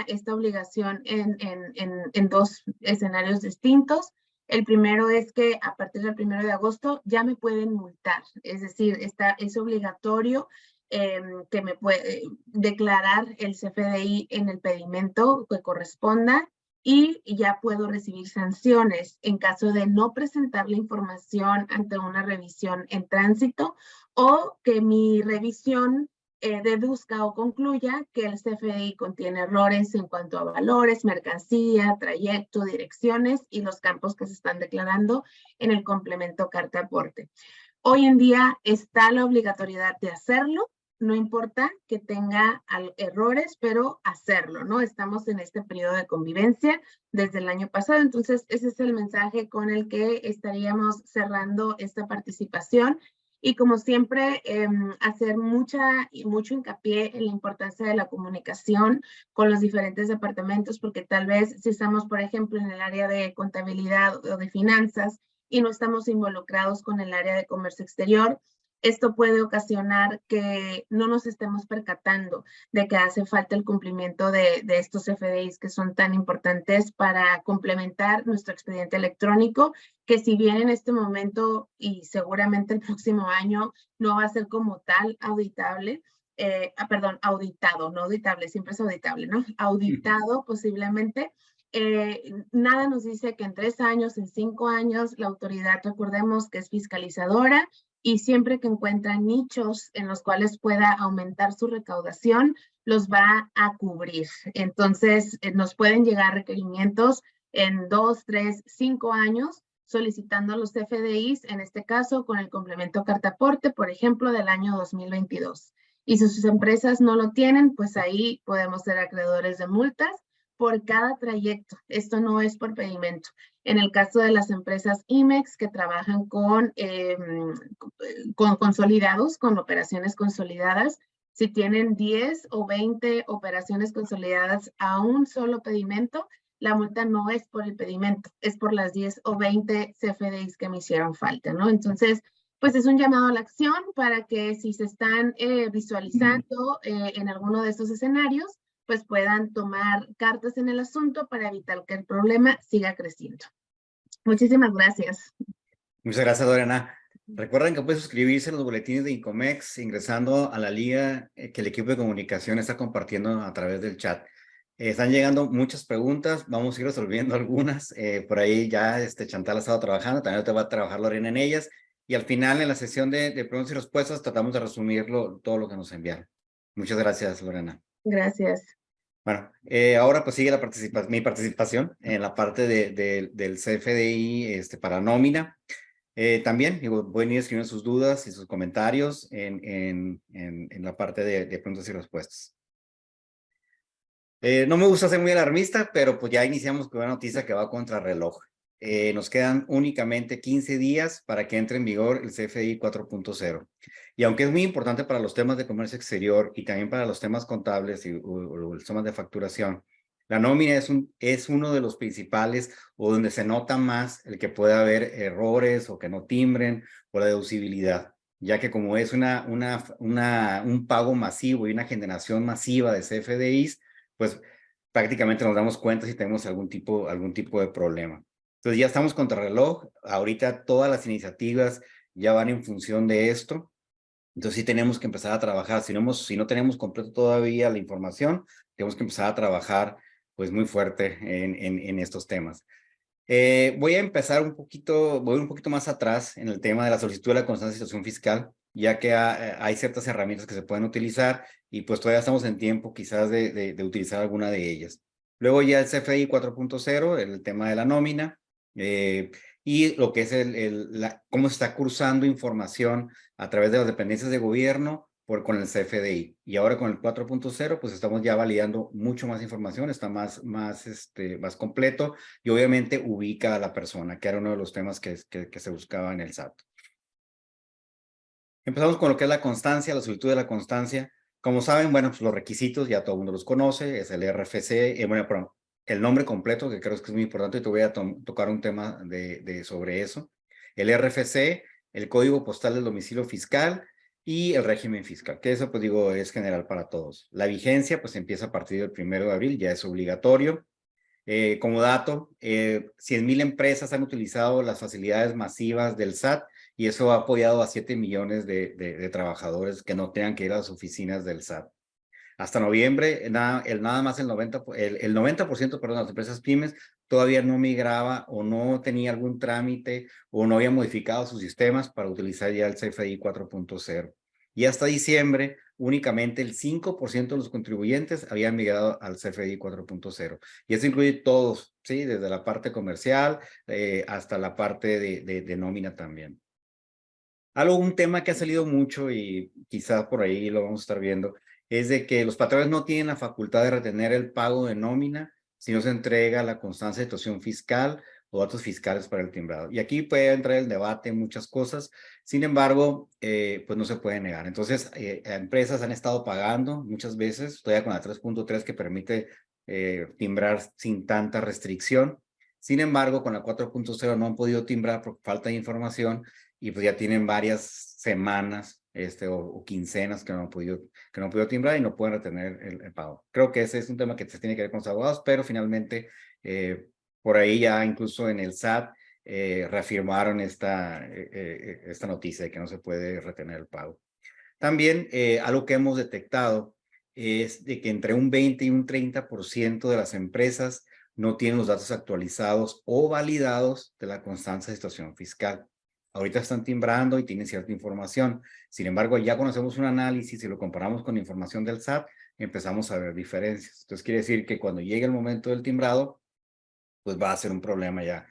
esta obligación en dos escenarios distintos. El primero es que a partir del 1 de agosto ya me pueden multar, es decir, es obligatorio que me puede declarar el CFDI en el pedimento que corresponda, y ya puedo recibir sanciones en caso de no presentar la información ante una revisión en tránsito, o que mi revisión deduzca o concluya que el CFDI contiene errores en cuanto a valores, mercancía, trayecto, direcciones y los campos que se están declarando en el complemento carta aporte. Hoy en día está la obligatoriedad de hacerlo. No importa que tenga errores, pero hacerlo, ¿no? Estamos en este periodo de convivencia desde el año pasado, entonces ese es el mensaje con el que estaríamos cerrando esta participación. Y como siempre, hacer mucho hincapié en la importancia de la comunicación con los diferentes departamentos, porque tal vez si estamos, por ejemplo, en el área de contabilidad o de finanzas y no estamos involucrados con el área de comercio exterior, esto puede ocasionar que no nos estemos percatando de que hace falta el cumplimiento de estos FDIs que son tan importantes para complementar nuestro expediente electrónico, que si bien en este momento y seguramente el próximo año no va a ser como tal auditable, auditado, no auditable, siempre es auditable, ¿no? Auditado posiblemente. Nada nos dice que en 3 años, en 5 años, la autoridad, recordemos que es fiscalizadora, y siempre que encuentra nichos en los cuales pueda aumentar su recaudación, los va a cubrir. Entonces, nos pueden llegar requerimientos en 2, 3, 5 años solicitando los FDIs, en este caso con el complemento carta aporte, por ejemplo, del año 2022. Y si sus empresas no lo tienen, pues ahí podemos ser acreedores de multas por cada trayecto. Esto no es por pedimento. En el caso de las empresas IMEX que trabajan con consolidados, con operaciones consolidadas, si tienen 10 o 20 operaciones consolidadas a un solo pedimento, la multa no es por el pedimento, es por las 10 o 20 CFDIs que me hicieron falta, ¿no? Entonces, pues es un llamado a la acción para que si se están visualizando en alguno de estos escenarios, pues puedan tomar cartas en el asunto para evitar que el problema siga creciendo. Muchísimas gracias. Muchas gracias, Lorena. Recuerden que pueden suscribirse a los boletines de Incomex ingresando a la liga que el equipo de comunicación está compartiendo a través del chat. Están llegando muchas preguntas, vamos a ir resolviendo algunas. Por ahí ya Chantal ha estado trabajando, también te va a trabajar Lorena en ellas. Y al final, en la sesión de preguntas y respuestas, tratamos de resumirlo todo lo que nos enviaron. Muchas gracias, Lorena. Gracias. Bueno, ahora pues sigue mi participación en la parte del CFDI para nómina. También pueden ir escribiendo sus dudas y sus comentarios en la parte de preguntas y respuestas. No me gusta ser muy alarmista, pero pues ya iniciamos con una noticia que va contra reloj. Nos quedan únicamente 15 días para que entre en vigor el CFDI 4.0. Y aunque es muy importante para los temas de comercio exterior y también para los temas contables y los temas de facturación, la nómina es uno de los principales o donde se nota más el que puede haber errores o que no timbren o la deducibilidad, ya que como es un pago masivo y una generación masiva de CFDIs, pues prácticamente nos damos cuenta si tenemos algún tipo de problema. Entonces ya estamos contra reloj, ahorita todas las iniciativas ya van en función de esto, entonces sí tenemos que empezar a trabajar, si no tenemos completo todavía la información, tenemos que empezar a trabajar pues muy fuerte en estos temas. Voy a empezar voy un poquito más atrás en el tema de la solicitud de la constancia de situación fiscal, ya que hay ciertas herramientas que se pueden utilizar y pues todavía estamos en tiempo quizás de utilizar alguna de ellas. Luego ya el CFDI 4.0, el tema de la nómina, y lo que es cómo se está cursando información a través de las dependencias de gobierno con el CFDI. Y ahora con el 4.0, pues estamos ya validando mucho más información, está más completo y obviamente ubica a la persona, que era uno de los temas que se buscaba en el SAT. Empezamos con lo que es la constancia, la solicitud de la constancia. Como saben, bueno, pues los requisitos ya todo el mundo los conoce, es el RFC, bueno, el nombre completo, que creo que es muy importante, y te voy a tocar un tema sobre eso. El RFC, el código postal del domicilio fiscal y el régimen fiscal, que eso pues digo es general para todos. La vigencia pues empieza a partir del 1 de abril, ya es obligatorio. Como dato, 100,000 empresas han utilizado las facilidades masivas del SAT y eso ha apoyado a 7 millones de trabajadores que no tengan que ir a las oficinas del SAT. Hasta noviembre, nada más el 90%, perdón, de las empresas pymes todavía no migraba o no tenía algún trámite o no había modificado sus sistemas para utilizar ya el CFDI 4.0. Y hasta diciembre, únicamente el 5% de los contribuyentes habían migrado al CFDI 4.0. Y eso incluye todos, ¿sí? Desde la parte comercial hasta la parte de nómina también. Un tema que ha salido mucho y quizás por ahí lo vamos a estar viendo, es de que los patrones no tienen la facultad de retener el pago de nómina si no se entrega la constancia de situación fiscal o datos fiscales para el timbrado. Y aquí puede entrar el debate en muchas cosas, sin embargo, pues no se puede negar. Entonces, empresas han estado pagando muchas veces, todavía con la 3.3 que permite timbrar sin tanta restricción. Sin embargo, con la 4.0 no han podido timbrar por falta de información y pues ya tienen varias semanas o quincenas que no han podido timbrar y no pueden retener el pago. Creo que ese es un tema que se tiene que ver con los abogados, pero finalmente por ahí ya incluso en el SAT reafirmaron esta noticia de que no se puede retener el pago. También algo que hemos detectado es de que entre un 20 y un 30% de las empresas no tienen los datos actualizados o validados de la constancia de situación fiscal. Ahorita están timbrando y tienen cierta información. Sin embargo, ya cuando hacemos un análisis y lo comparamos con la información del SAT, empezamos a ver diferencias. Entonces, quiere decir que cuando llegue el momento del timbrado, pues va a ser un problema ya,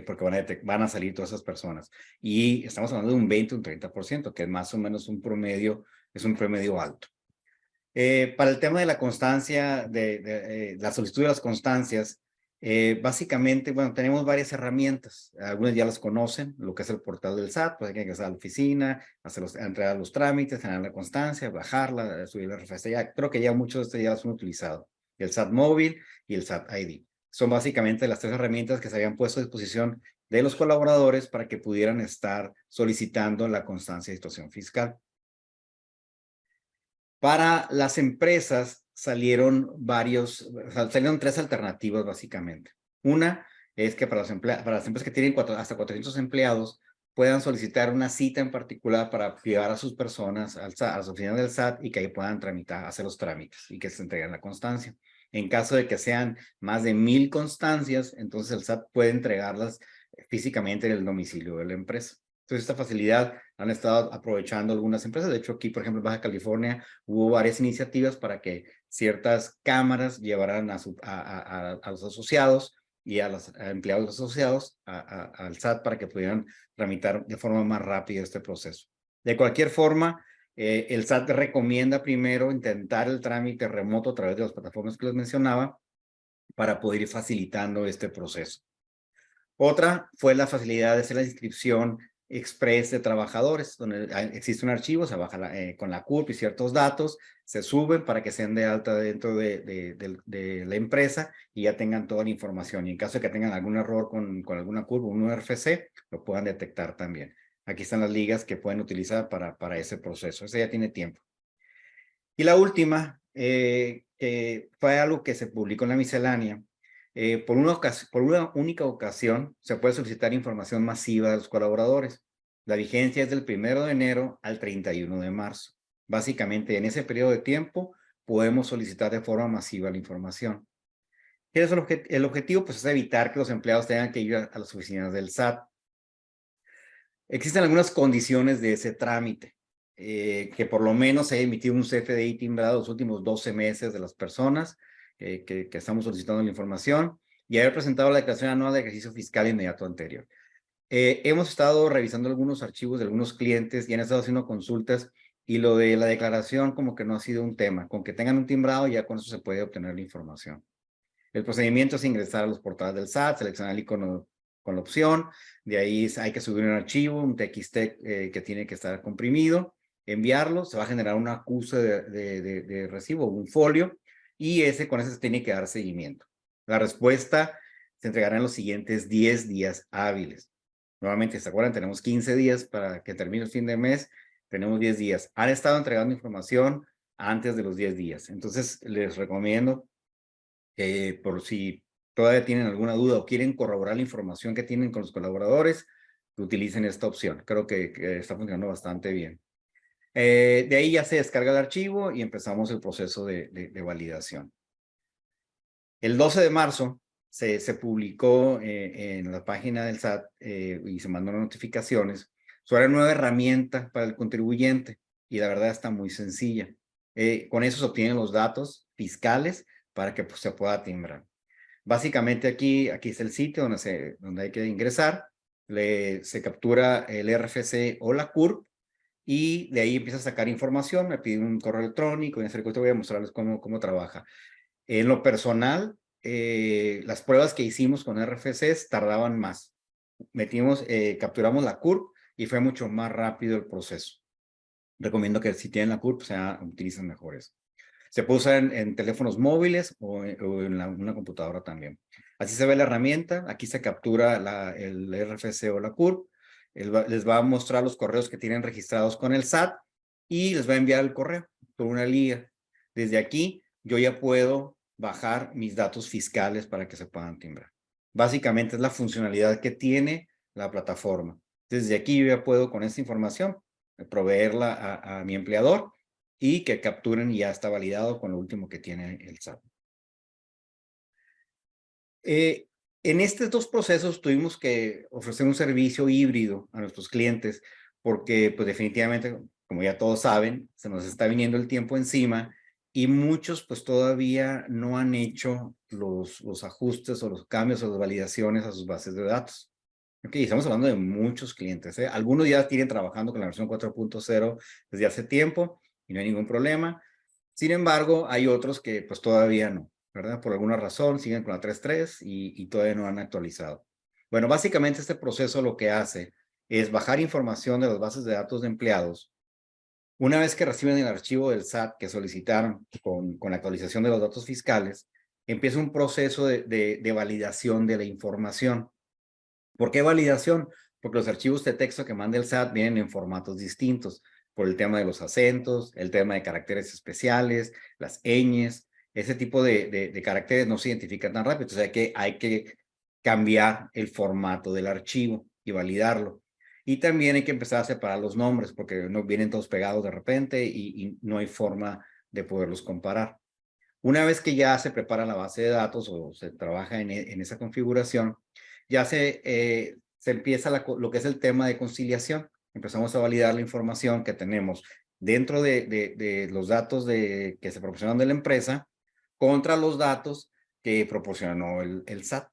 porque van a salir todas esas personas. Y estamos hablando de un 20 o un 30%, que es más o menos un promedio alto. Para el tema de la constancia, la solicitud de las constancias, básicamente, bueno, tenemos varias herramientas. Algunas ya las conocen, lo que es el portal del SAT, pues hay que ingresar a la oficina, entregar los trámites, generar la constancia, bajarla, subir la RFC. Creo que ya muchos de estos ya las han utilizado. El SAT móvil y el SAT ID. Son básicamente las 3 herramientas que se habían puesto a disposición de los colaboradores para que pudieran estar solicitando la constancia de situación fiscal. Para las empresas salieron 3 alternativas básicamente. Una es que para las empresas que tienen hasta 400 empleados puedan solicitar una cita en particular para llevar a sus personas al SAT, a las oficinas del SAT y que ahí puedan tramitar, hacer los trámites y que se entreguen la constancia. En caso de que sean más de 1000 constancias, entonces el SAT puede entregarlas físicamente en el domicilio de la empresa. Entonces, esta facilidad han estado aprovechando algunas empresas. De hecho, aquí, por ejemplo, en Baja California, hubo varias iniciativas para que ciertas cámaras llevaran a los asociados y a los empleados asociados al SAT para que pudieran tramitar de forma más rápida este proceso. De cualquier forma, el SAT recomienda primero intentar el trámite remoto a través de las plataformas que les mencionaba para poder ir facilitando este proceso. Otra fue la facilidad de hacer la inscripción express de trabajadores, donde existe un archivo, se baja con la CURP y ciertos datos, se suben para que sean de alta dentro de la empresa y ya tengan toda la información. Y en caso de que tengan algún error con alguna CURP o un URFC, lo puedan detectar también. Aquí están las ligas que pueden utilizar para ese proceso. Ese ya tiene tiempo. Y la última, fue algo que se publicó en la miscelánea. Por una única ocasión se puede solicitar información masiva de los colaboradores. La vigencia es del 1 de enero al 31 de marzo. Básicamente, en ese periodo de tiempo podemos solicitar de forma masiva la información. ¿Qué es el objetivo? Pues es evitar que los empleados tengan que ir a las oficinas del SAT. Existen algunas condiciones de ese trámite. Que por lo menos se haya emitido un CFDI timbrado los últimos 12 meses de las personas que estamos solicitando la información y haber presentado la declaración anual de ejercicio fiscal inmediato anterior. Hemos estado revisando algunos archivos de algunos clientes y han estado haciendo consultas y lo de la declaración como que no ha sido un tema. Con que tengan un timbrado ya con eso se puede obtener la información. El procedimiento es ingresar a los portales del SAT, seleccionar el icono con la opción, de ahí hay que subir un archivo, un TXT que tiene que estar comprimido, enviarlo, se va a generar un acuse de recibo, un folio, y con ese se tiene que dar seguimiento. La respuesta se entregará en los siguientes 10 días hábiles. Nuevamente, ¿se acuerdan? Tenemos 15 días para que termine el fin de mes, tenemos 10 días. Han estado entregando información antes de los 10 días. Entonces, les recomiendo, por si todavía tienen alguna duda o quieren corroborar la información que tienen con los colaboradores, que utilicen esta opción. Creo que está funcionando bastante bien. De ahí ya se descarga el archivo y empezamos el proceso de validación. El 12 de marzo se publicó en la página del SAT y se mandaron notificaciones sobre una nueva herramienta para el contribuyente y la verdad está muy sencilla. Con eso se obtienen los datos fiscales para que pues, se pueda timbrar. Básicamente aquí está el sitio donde hay que ingresar, se captura el RFC o la CURP y de ahí empieza a sacar información, me pide un correo electrónico y en ese correo voy a mostrarles cómo trabaja. En lo personal, las pruebas que hicimos con RFCs tardaban más. Capturamos la CURP y fue mucho más rápido el proceso. Recomiendo que si tienen la CURP, utilicen mejores. Se puede usar en teléfonos móviles o en una computadora también. Así se ve la herramienta. Aquí se captura el RFC o la CURP. Les va a mostrar los correos que tienen registrados con el SAT y les va a enviar el correo por una liga. Desde aquí yo ya puedo bajar mis datos fiscales para que se puedan timbrar. Básicamente es la funcionalidad que tiene la plataforma. Desde aquí yo ya puedo con esta información proveerla a mi empleador y que capturen y ya está validado con lo último que tiene el SAT. En estos dos procesos tuvimos que ofrecer un servicio híbrido a nuestros clientes porque pues definitivamente, como ya todos saben, se nos está viniendo el tiempo encima y muchos pues todavía no han hecho los ajustes o los cambios o las validaciones a sus bases de datos. Okay, estamos hablando de muchos clientes. Algunos ya tienen trabajando con la versión 4.0 desde hace tiempo y no hay ningún problema. Sin embargo, hay otros que pues todavía no, ¿verdad? Por alguna razón siguen con la 3.3 y todavía no han actualizado. Bueno, básicamente este proceso lo que hace es bajar información de las bases de datos de empleados. Una vez que reciben el archivo del SAT que solicitaron con la actualización de los datos fiscales, empieza un proceso de validación de la información. ¿Por qué validación? Porque los archivos de texto que manda el SAT vienen en formatos distintos, por el tema de los acentos, el tema de caracteres especiales, las ñes, ese tipo de caracteres no se identifican tan rápido, o sea que hay que cambiar el formato del archivo y validarlo. Y también hay que empezar a separar los nombres porque no vienen todos pegados de repente y no hay forma de poderlos comparar. Una vez que ya se prepara la base de datos o se trabaja en esa configuración, ya se empieza lo que es el tema de conciliación. Empezamos a validar la información que tenemos dentro de los datos que se proporcionan de la empresa contra los datos que proporcionó el SAT.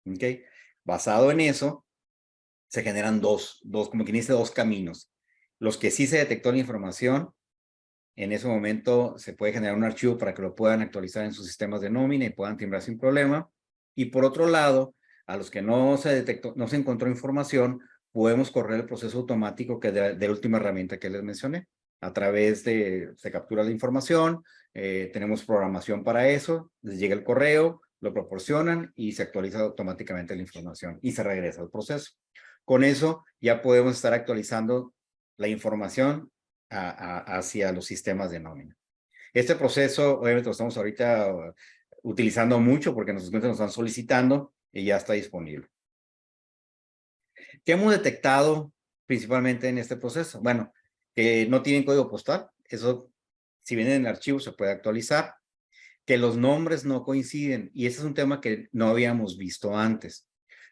¿Okay? Basado en eso, se generan como quien dice, dos caminos. Los que sí se detectó la información, en ese momento se puede generar un archivo para que lo puedan actualizar en sus sistemas de nómina y puedan timbrar sin problema. Y por otro lado, a los que no se detectó, no se encontró información, podemos correr el proceso automático que de la última herramienta que les mencioné. A través se captura la información, tenemos programación para eso, les llega el correo, lo proporcionan y se actualiza automáticamente la información y se regresa al proceso. Con eso ya podemos estar actualizando la información hacia los sistemas de nómina. Este proceso, obviamente, lo estamos ahorita utilizando mucho porque nuestros clientes nos están solicitando y ya está disponible. ¿Qué hemos detectado principalmente en este proceso? Bueno, que no tienen código postal. Eso, si viene en el archivo, se puede actualizar. Que los nombres no coinciden. Y ese es un tema que no habíamos visto antes.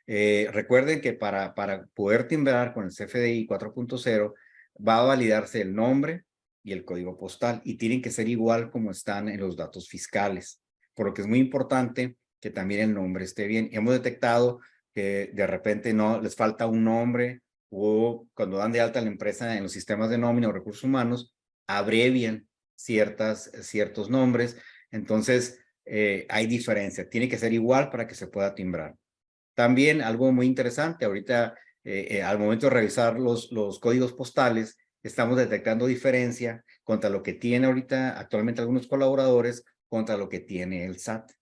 Recuerden que para poder timbrar con el CFDI 4.0, va a validarse el nombre y el código postal y tienen que ser igual como están en los datos fiscales, por lo que es muy importante que también el nombre esté bien. Hemos detectado que de repente no les falta un nombre o cuando dan de alta a la empresa en los sistemas de nómina o recursos humanos, abrevian ciertos nombres. Entonces, hay diferencia. Tiene que ser igual para que se pueda timbrar. También algo muy interesante, ahorita al momento de revisar los códigos postales, estamos detectando diferencia contra lo que tiene ahorita actualmente algunos colaboradores contra lo que tiene el SAT.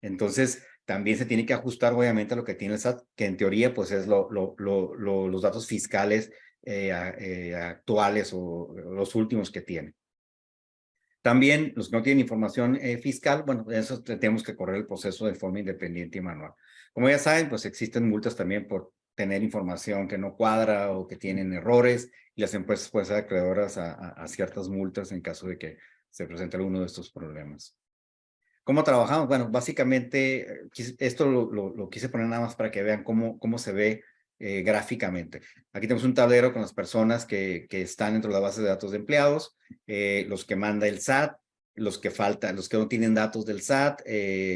Entonces, también se tiene que ajustar obviamente a lo que tiene el SAT, que en teoría pues es los datos fiscales actuales o los últimos que tiene. También los que no tienen información fiscal, bueno, eso tenemos que correr el proceso de forma independiente y manual. Como ya saben, pues existen multas también por tener información que no cuadra o que tienen errores y las empresas pueden ser acreedoras a ciertas multas en caso de que se presente alguno de estos problemas. ¿Cómo trabajamos? Bueno, básicamente esto lo quise poner nada más para que vean cómo se ve gráficamente. Aquí tenemos un tablero con las personas que están dentro de la base de datos de empleados, los que manda el SAT, los que faltan, los que no tienen datos del SAT,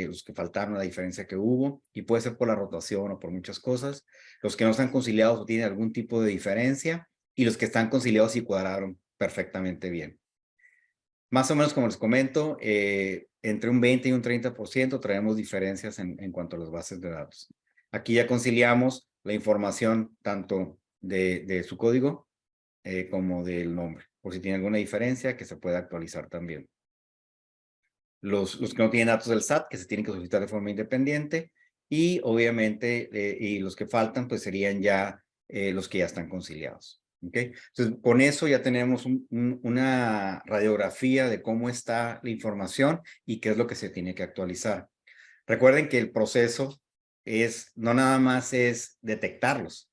los que faltaron, la diferencia que hubo, y puede ser por la rotación o por muchas cosas, los que no están conciliados o tienen algún tipo de diferencia, y los que están conciliados y cuadraron perfectamente bien. Más o menos, como les comento, entre un 20 y un 30% traemos diferencias en cuanto a las bases de datos. Aquí ya conciliamos la información tanto de su código como del nombre, por si tiene alguna diferencia que se pueda actualizar también. Los que no tienen datos del SAT, que se tienen que solicitar de forma independiente, y obviamente, y los que faltan, pues serían ya los que ya están conciliados. ¿Okay? Entonces, con eso ya tenemos una radiografía de cómo está la información y qué es lo que se tiene que actualizar. Recuerden que el proceso no nada más es detectarlos,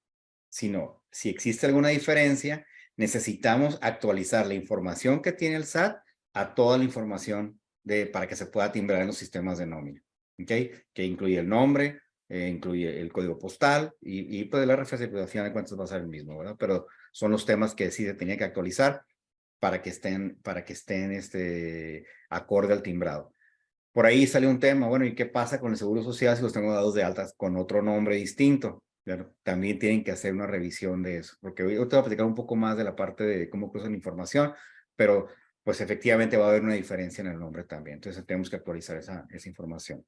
sino si existe alguna diferencia, necesitamos actualizar la información que tiene el SAT a toda la información para que se pueda timbrar en los sistemas de nómina. ¿Okay? Que incluye el nombre, incluye el código postal y pues el RFC, pues al final de cuentas va a ser el mismo, ¿verdad? Pero son los temas que sí se tenía que actualizar para que estén acorde al timbrado. Por ahí sale un tema, bueno, ¿y qué pasa con el Seguro Social si los tengo dados de altas con otro nombre distinto? Claro, también tienen que hacer una revisión de eso, porque hoy te voy a platicar un poco más de la parte de cómo cruzan información, pero pues efectivamente va a haber una diferencia en el nombre también, entonces tenemos que actualizar esa información.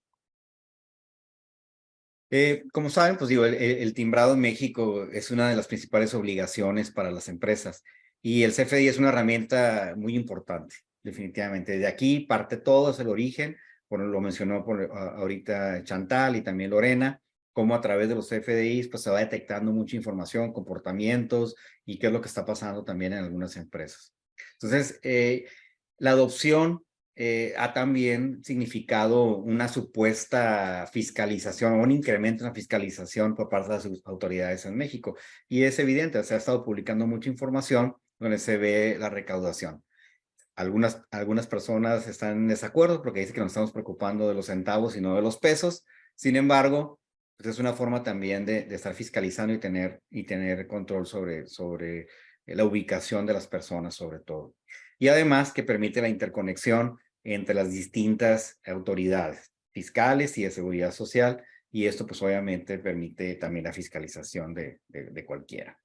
Como saben, pues digo, el timbrado en México es una de las principales obligaciones para las empresas y el CFDI es una herramienta muy importante, definitivamente. De aquí parte todo, es el origen, bueno, lo mencionó ahorita Chantal y también Lorena, cómo a través de los CFDIs pues se va detectando mucha información, comportamientos y qué es lo que está pasando también en algunas empresas. Entonces, la adopción ha también significado una supuesta fiscalización o un incremento en la fiscalización por parte de las autoridades en México. Y es evidente, se ha estado publicando mucha información donde se ve la recaudación. Algunas personas están en desacuerdo porque dicen que nos estamos preocupando de los centavos y no de los pesos. Sin embargo, pues es una forma también de estar fiscalizando y tener control sobre la ubicación de las personas, sobre todo. Y además que permite la interconexión entre las distintas autoridades fiscales y de seguridad social, y esto pues obviamente permite también la fiscalización de cualquiera.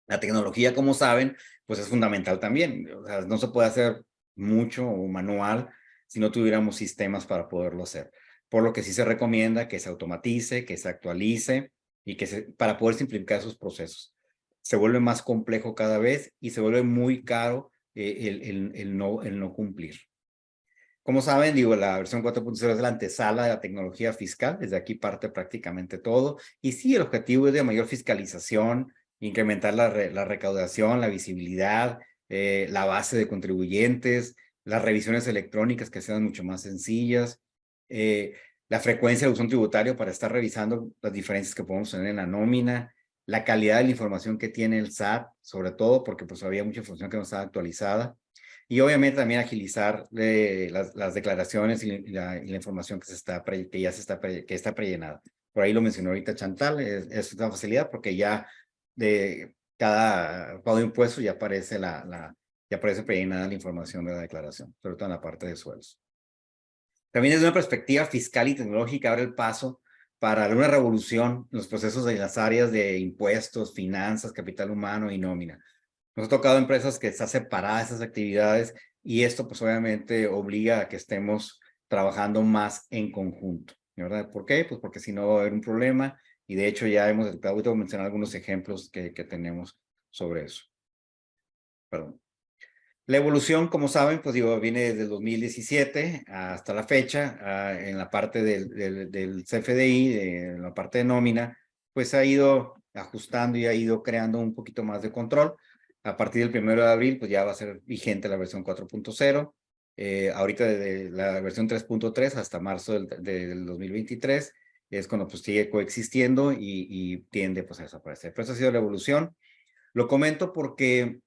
La tecnología, como saben, pues es fundamental también. O sea, no se puede hacer mucho o manual si no tuviéramos sistemas para poderlo hacer. Por lo que sí se recomienda que se automatice, que se actualice y para poder simplificar esos procesos. Se vuelve más complejo cada vez y se vuelve muy caro el no cumplir. Como saben, digo, la versión 4.0 es la antesala de la tecnología fiscal, desde aquí parte prácticamente todo, y sí, el objetivo es de mayor fiscalización, incrementar la recaudación, la visibilidad, la base de contribuyentes, las revisiones electrónicas que sean mucho más sencillas, la frecuencia de buzón tributario para estar revisando las diferencias que podemos tener en la nómina, la calidad de la información que tiene el SAT, sobre todo porque pues había mucha información que no estaba actualizada, y obviamente también agilizar las declaraciones y la información que está prellenada. Por ahí lo mencionó ahorita Chantal, es una facilidad porque ya de cada pago de impuestos ya aparece ya aparece prellenada la información de la declaración, sobre todo en la parte de sueldos. También desde una perspectiva fiscal y tecnológica abre el paso para una revolución en los procesos de las áreas de impuestos, finanzas, capital humano y nómina. Nos ha tocado empresas que están separadas esas actividades y esto pues obviamente obliga a que estemos trabajando más en conjunto, ¿verdad? ¿Por qué? Pues porque si no va a haber un problema y de hecho ya hemos detectado, ahorita voy a mencionar algunos ejemplos que tenemos sobre eso. Perdón. La evolución, como saben, pues digo, viene desde el 2017 hasta la fecha, en la parte del CFDI, en la parte de nómina, pues ha ido ajustando y ha ido creando un poquito más de control. A partir del 1 de abril, pues ya va a ser vigente la versión 4.0. Ahorita desde la versión 3.3 hasta marzo del 2023 es cuando pues sigue coexistiendo y tiende pues a desaparecer. Pero esa ha sido la evolución. Lo comento porque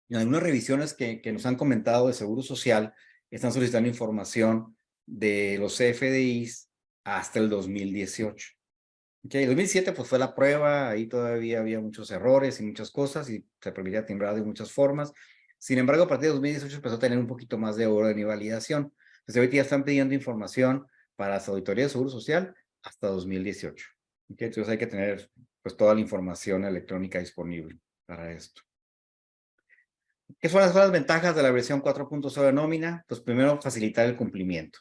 en algunas revisiones que nos han comentado de Seguro Social, están solicitando información de los CFDIs hasta el 2018. Okay, el 2007 pues fue la prueba, ahí todavía había muchos errores y muchas cosas y se permitía timbrar de muchas formas. Sin embargo, a partir de 2018 empezó a tener un poquito más de orden y validación. Entonces ahorita ya están pidiendo información para las auditorías de Seguro Social hasta 2018. Okay, entonces hay que tener pues toda la información electrónica disponible para esto. ¿Qué son las ventajas de la versión 4.0 de nómina? Pues primero, facilitar el cumplimiento,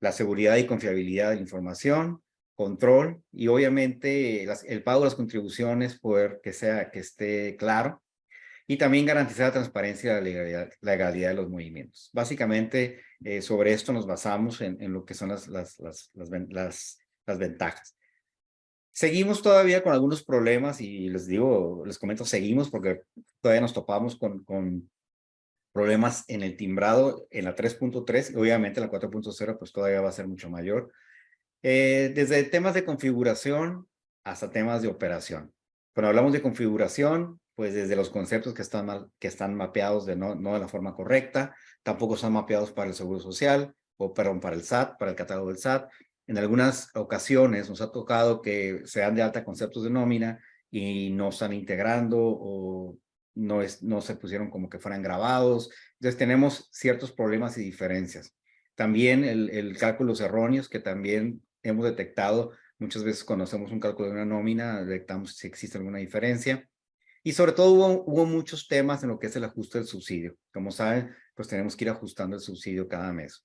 la seguridad y confiabilidad de la información, control y obviamente el pago de las contribuciones, poder que esté claro y también garantizar la transparencia y la legalidad de los movimientos. Básicamente, sobre esto nos basamos en lo que son las ventajas. Seguimos todavía con algunos problemas y les comento, seguimos porque todavía nos topamos con problemas en el timbrado en la 3.3 y obviamente la 4.0 pues todavía va a ser mucho mayor. Desde temas de configuración hasta temas de operación. Cuando hablamos de configuración, pues desde los conceptos que están mapeados no de la forma correcta, tampoco están mapeados para el Seguro Social, para el SAT, para el catálogo del SAT. En algunas ocasiones nos ha tocado que se dan de alta conceptos de nómina y no están integrando o no se pusieron como que fueran grabados. Entonces tenemos ciertos problemas y diferencias. También el cálculos erróneos que también hemos detectado. Muchas veces cuando hacemos un cálculo de una nómina, detectamos si existe alguna diferencia. Y sobre todo hubo muchos temas en lo que es el ajuste del subsidio. Como saben, pues tenemos que ir ajustando el subsidio cada mes.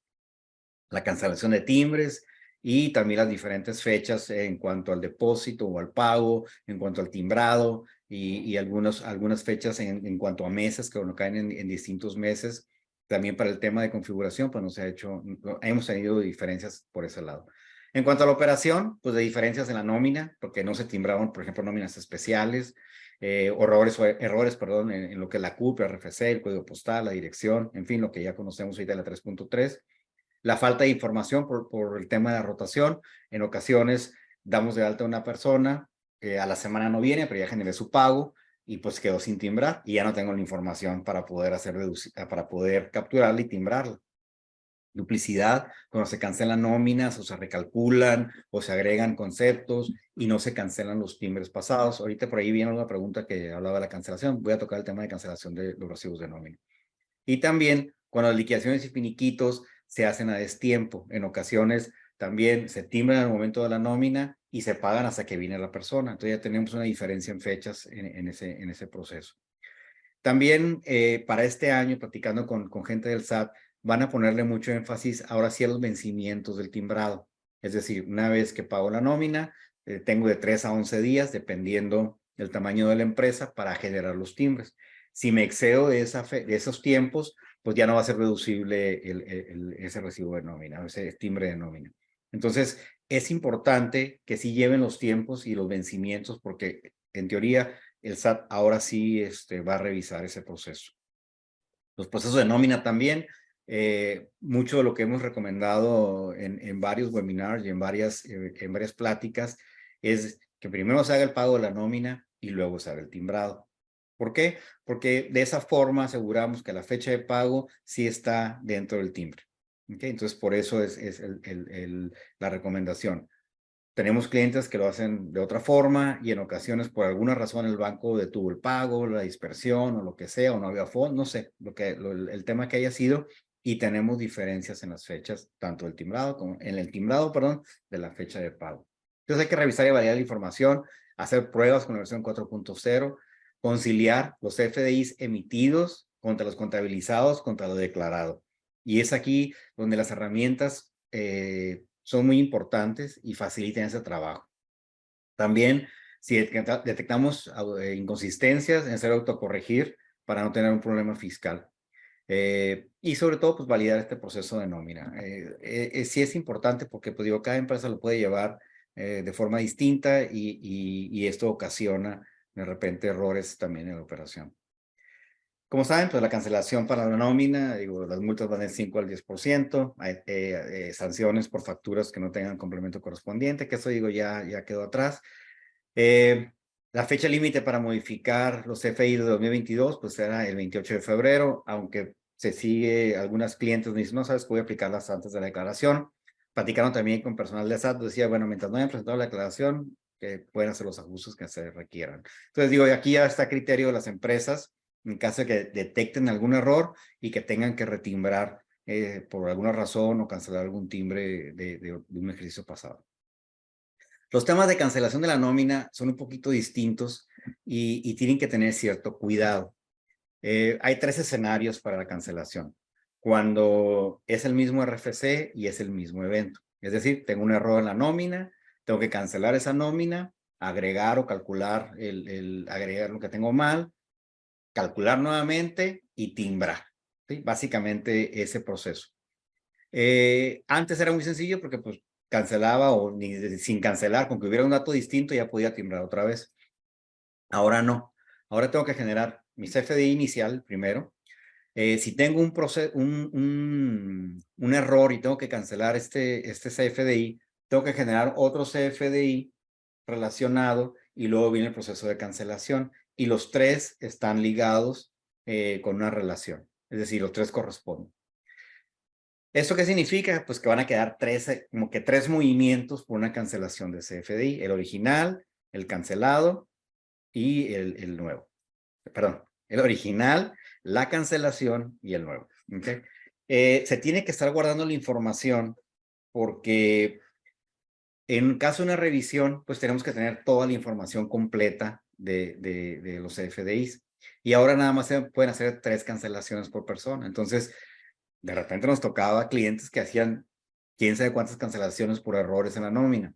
La cancelación de timbres y también las diferentes fechas en cuanto al depósito o al pago, en cuanto al timbrado y algunas fechas en cuanto a meses que caen en distintos meses. También para el tema de configuración, pues hemos tenido diferencias por ese lado. En cuanto a la operación, pues de diferencias en la nómina, porque no se timbraban, por ejemplo, nóminas especiales. errores, perdón, en lo que es la CURP, el RFC, el código postal, la dirección, en fin, lo que ya conocemos ahorita de la 3.3. La falta de información por el tema de la rotación. En ocasiones damos de alta a una persona, a la semana no viene, pero ya generé su pago y pues quedó sin timbrar y ya no tengo la información para poder capturarla y timbrarla. Duplicidad, cuando se cancelan nóminas o se recalculan o se agregan conceptos y no se cancelan los timbres pasados. Ahorita por ahí viene una pregunta que hablaba de la cancelación. Voy a tocar el tema de cancelación de los recibos de nómina. Y también cuando las liquidaciones y finiquitos se hacen a destiempo. En ocasiones también se timbran al momento de la nómina y se pagan hasta que viene la persona. Entonces ya tenemos una diferencia en fechas en ese proceso. También para este año, platicando con gente del SAT, van a ponerle mucho énfasis ahora sí a los vencimientos del timbrado. Es decir, una vez que pago la nómina, tengo de 3 a 11 días, dependiendo del tamaño de la empresa, para generar los timbres. Si me excedo de esos tiempos, pues ya no va a ser deducible ese recibo de nómina, ese timbre de nómina. Entonces, es importante que sí lleven los tiempos y los vencimientos, porque en teoría el SAT ahora sí va a revisar ese proceso. Los procesos de nómina también, mucho de lo que hemos recomendado en varios webinars y en varias pláticas es que primero se haga el pago de la nómina y luego se haga el timbrado. ¿Por qué? Porque de esa forma aseguramos que la fecha de pago sí está dentro del timbre. ¿Okay? Entonces, por eso es la recomendación. Tenemos clientes que lo hacen de otra forma y en ocasiones por alguna razón el banco detuvo el pago, la dispersión o lo que sea, o no había fondo, no sé, el tema que haya sido, y tenemos diferencias en las fechas, tanto el timbrado como en el timbrado, perdón, de la fecha de pago. Entonces hay que revisar y validar la información, hacer pruebas con la versión 4.0, conciliar los FDIs emitidos contra los contabilizados, contra lo declarado. Y es aquí donde las herramientas son muy importantes y facilitan ese trabajo. También, si detectamos inconsistencias, en hacer autocorregir para no tener un problema fiscal. Y sobre todo, pues validar este proceso de nómina. Sí es importante porque, pues digo, cada empresa lo puede llevar de forma distinta y esto ocasiona de repente errores también en la operación. Como saben, pues la cancelación para la nómina, digo, las multas van del 5 al 10%, hay sanciones por facturas que no tengan complemento correspondiente, que eso digo ya quedó atrás. La fecha límite para modificar los CFI de 2022, pues era el 28 de febrero, aunque se sigue, algunas clientes me dicen, no sabes que voy a aplicarlas antes de la declaración. Platicaron también con personal de SAT, decía, bueno, mientras no hayan presentado la declaración, que pueden hacer los ajustes que se requieran. Entonces digo, aquí ya está a criterio de las empresas, en caso de que detecten algún error y que tengan que retimbrar por alguna razón o cancelar algún timbre de un ejercicio pasado. Los temas de cancelación de la nómina son un poquito distintos y tienen que tener cierto cuidado. Hay 3 escenarios para la cancelación. Cuando es el mismo RFC y es el mismo evento. Es decir, tengo un error en la nómina, tengo que cancelar esa nómina, agregar o calcular, agregar lo que tengo mal, calcular nuevamente y timbrar. ¿Sí? Básicamente ese proceso. Antes era muy sencillo porque pues cancelaba o sin cancelar, con que hubiera un dato distinto ya podía timbrar otra vez. Ahora no. Ahora tengo que generar mi CFDI inicial primero. Si tengo un error y tengo que cancelar este CFDI, tengo que generar otro CFDI relacionado y luego viene el proceso de cancelación. Y los 3 están ligados con una relación. Es decir, los 3 corresponden. ¿Eso qué significa? Pues que van a quedar como que 3 movimientos por una cancelación de CFDI. El original, el cancelado y el nuevo. Perdón, el original, la cancelación y el nuevo. ¿Okay? Se tiene que estar guardando la información porque en caso de una revisión, pues tenemos que tener toda la información completa de los CFDIs. Y ahora nada más se pueden hacer 3 cancelaciones por persona. Entonces, de repente nos tocaba clientes que hacían quién sabe cuántas cancelaciones por errores en la nómina.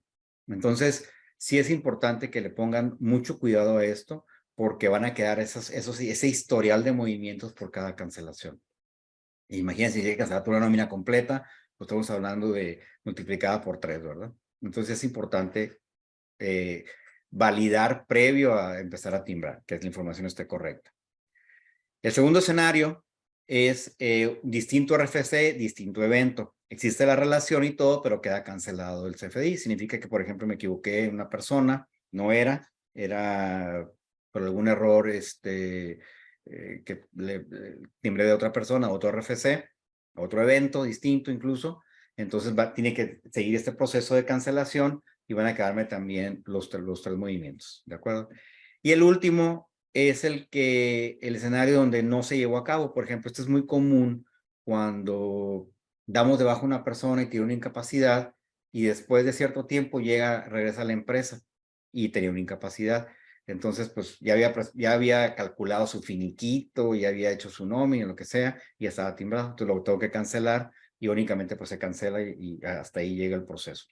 Entonces, sí es importante que le pongan mucho cuidado a esto porque van a quedar ese historial de movimientos por cada cancelación. Imagínense si hay que cancelar toda una nómina completa, pues estamos hablando de multiplicada por 3, ¿verdad? Entonces es importante validar previo a empezar a timbrar, que la información esté correcta. El segundo escenario es distinto RFC, distinto evento. Existe la relación y todo, pero queda cancelado el CFDI. Significa que, por ejemplo, me equivoqué en una persona, no era por algún error que le timbré de otra persona, otro RFC, otro evento distinto incluso. Entonces tiene que seguir este proceso de cancelación y van a quedarme también los tres movimientos, ¿de acuerdo? Y el último es el escenario donde no se llevó a cabo. Por ejemplo, esto es muy común cuando damos de baja a una persona y tiene una incapacidad y después de cierto tiempo regresa a la empresa y tenía una incapacidad. Entonces, pues ya había calculado su finiquito, ya había hecho su nómina, lo que sea, y ya estaba timbrado. Entonces lo tengo que cancelar y únicamente pues se cancela y hasta ahí llega el proceso.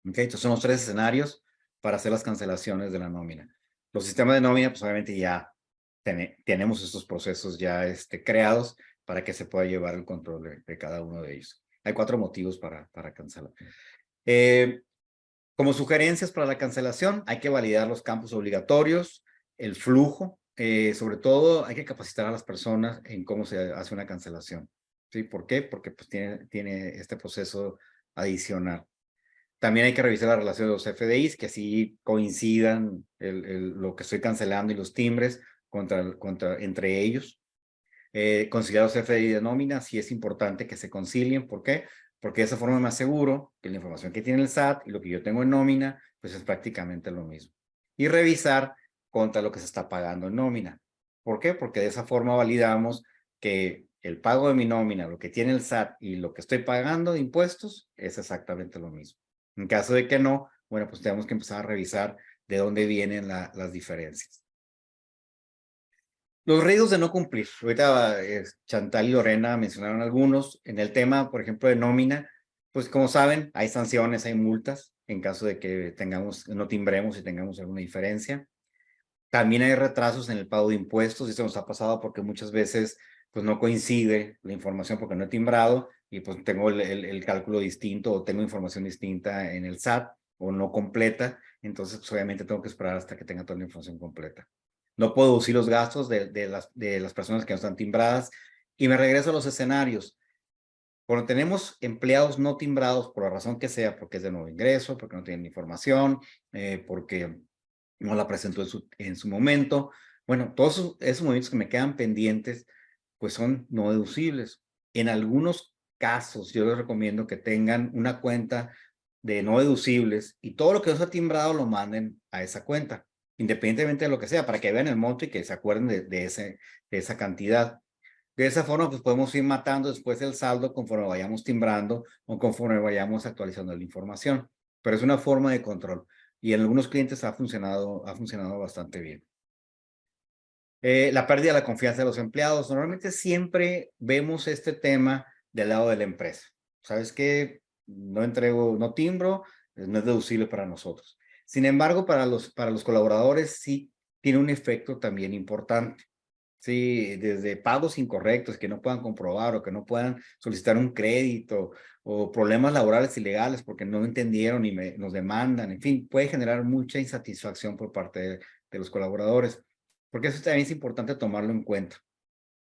¿Okay? Entonces son los tres escenarios para hacer las cancelaciones de la nómina. Los sistemas de nómina, pues obviamente ya tenemos estos procesos ya creados para que se pueda llevar el control de cada uno de ellos. Hay 4 motivos para cancelar. Como sugerencias para la cancelación, hay que validar los campos obligatorios, el flujo, sobre todo hay que capacitar a las personas en cómo se hace una cancelación. ¿Sí? ¿Por qué? Porque pues, tiene este proceso adicional. También hay que revisar la relación de los FDIs, que así coincidan lo que estoy cancelando y los timbres entre ellos. Considerar los FDI de nómina, sí es importante que se concilien. ¿Por qué? Porque de esa forma me aseguro que la información que tiene el SAT y lo que yo tengo en nómina, pues es prácticamente lo mismo. Y revisar contra lo que se está pagando en nómina. ¿Por qué? Porque de esa forma validamos que el pago de mi nómina, lo que tiene el SAT y lo que estoy pagando de impuestos es exactamente lo mismo. En caso de que no, bueno, pues tenemos que empezar a revisar de dónde vienen las diferencias. Los riesgos de no cumplir. Ahorita Chantal y Lorena mencionaron algunos. En el tema, por ejemplo, de nómina, pues como saben, hay sanciones, hay multas en caso de que no timbremos y tengamos alguna diferencia. También hay retrasos en el pago de impuestos y eso nos ha pasado porque muchas veces pues no coincide la información porque no he timbrado y pues tengo el cálculo distinto o tengo información distinta en el SAT o no completa. Entonces, pues obviamente tengo que esperar hasta que tenga toda la información completa. No puedo deducir los gastos de las personas que no están timbradas. Y me regreso a los escenarios. Cuando tenemos empleados no timbrados, por la razón que sea, porque es de nuevo ingreso, porque no tienen información, porque no la presentó en su momento. Bueno, todos esos movimientos que me quedan pendientes, pues son no deducibles. En algunos casos, yo les recomiendo que tengan una cuenta de no deducibles y todo lo que no se ha timbrado lo manden a esa cuenta, independientemente de lo que sea, para que vean el monto y que se acuerden de esa cantidad. De esa forma, pues podemos ir matando después el saldo conforme vayamos timbrando o conforme vayamos actualizando la información. Pero es una forma de control y en algunos clientes ha funcionado bastante bien. La pérdida de la confianza de los empleados. Normalmente siempre vemos este tema del lado de la empresa. ¿Sabes qué? No timbro, no es deducible para nosotros. Sin embargo, para los colaboradores sí tiene un efecto también importante. Sí, desde pagos incorrectos que no puedan comprobar o que no puedan solicitar un crédito o problemas laborales ilegales porque no entendieron y nos demandan. En fin, puede generar mucha insatisfacción por parte de los colaboradores, porque eso también es importante tomarlo en cuenta.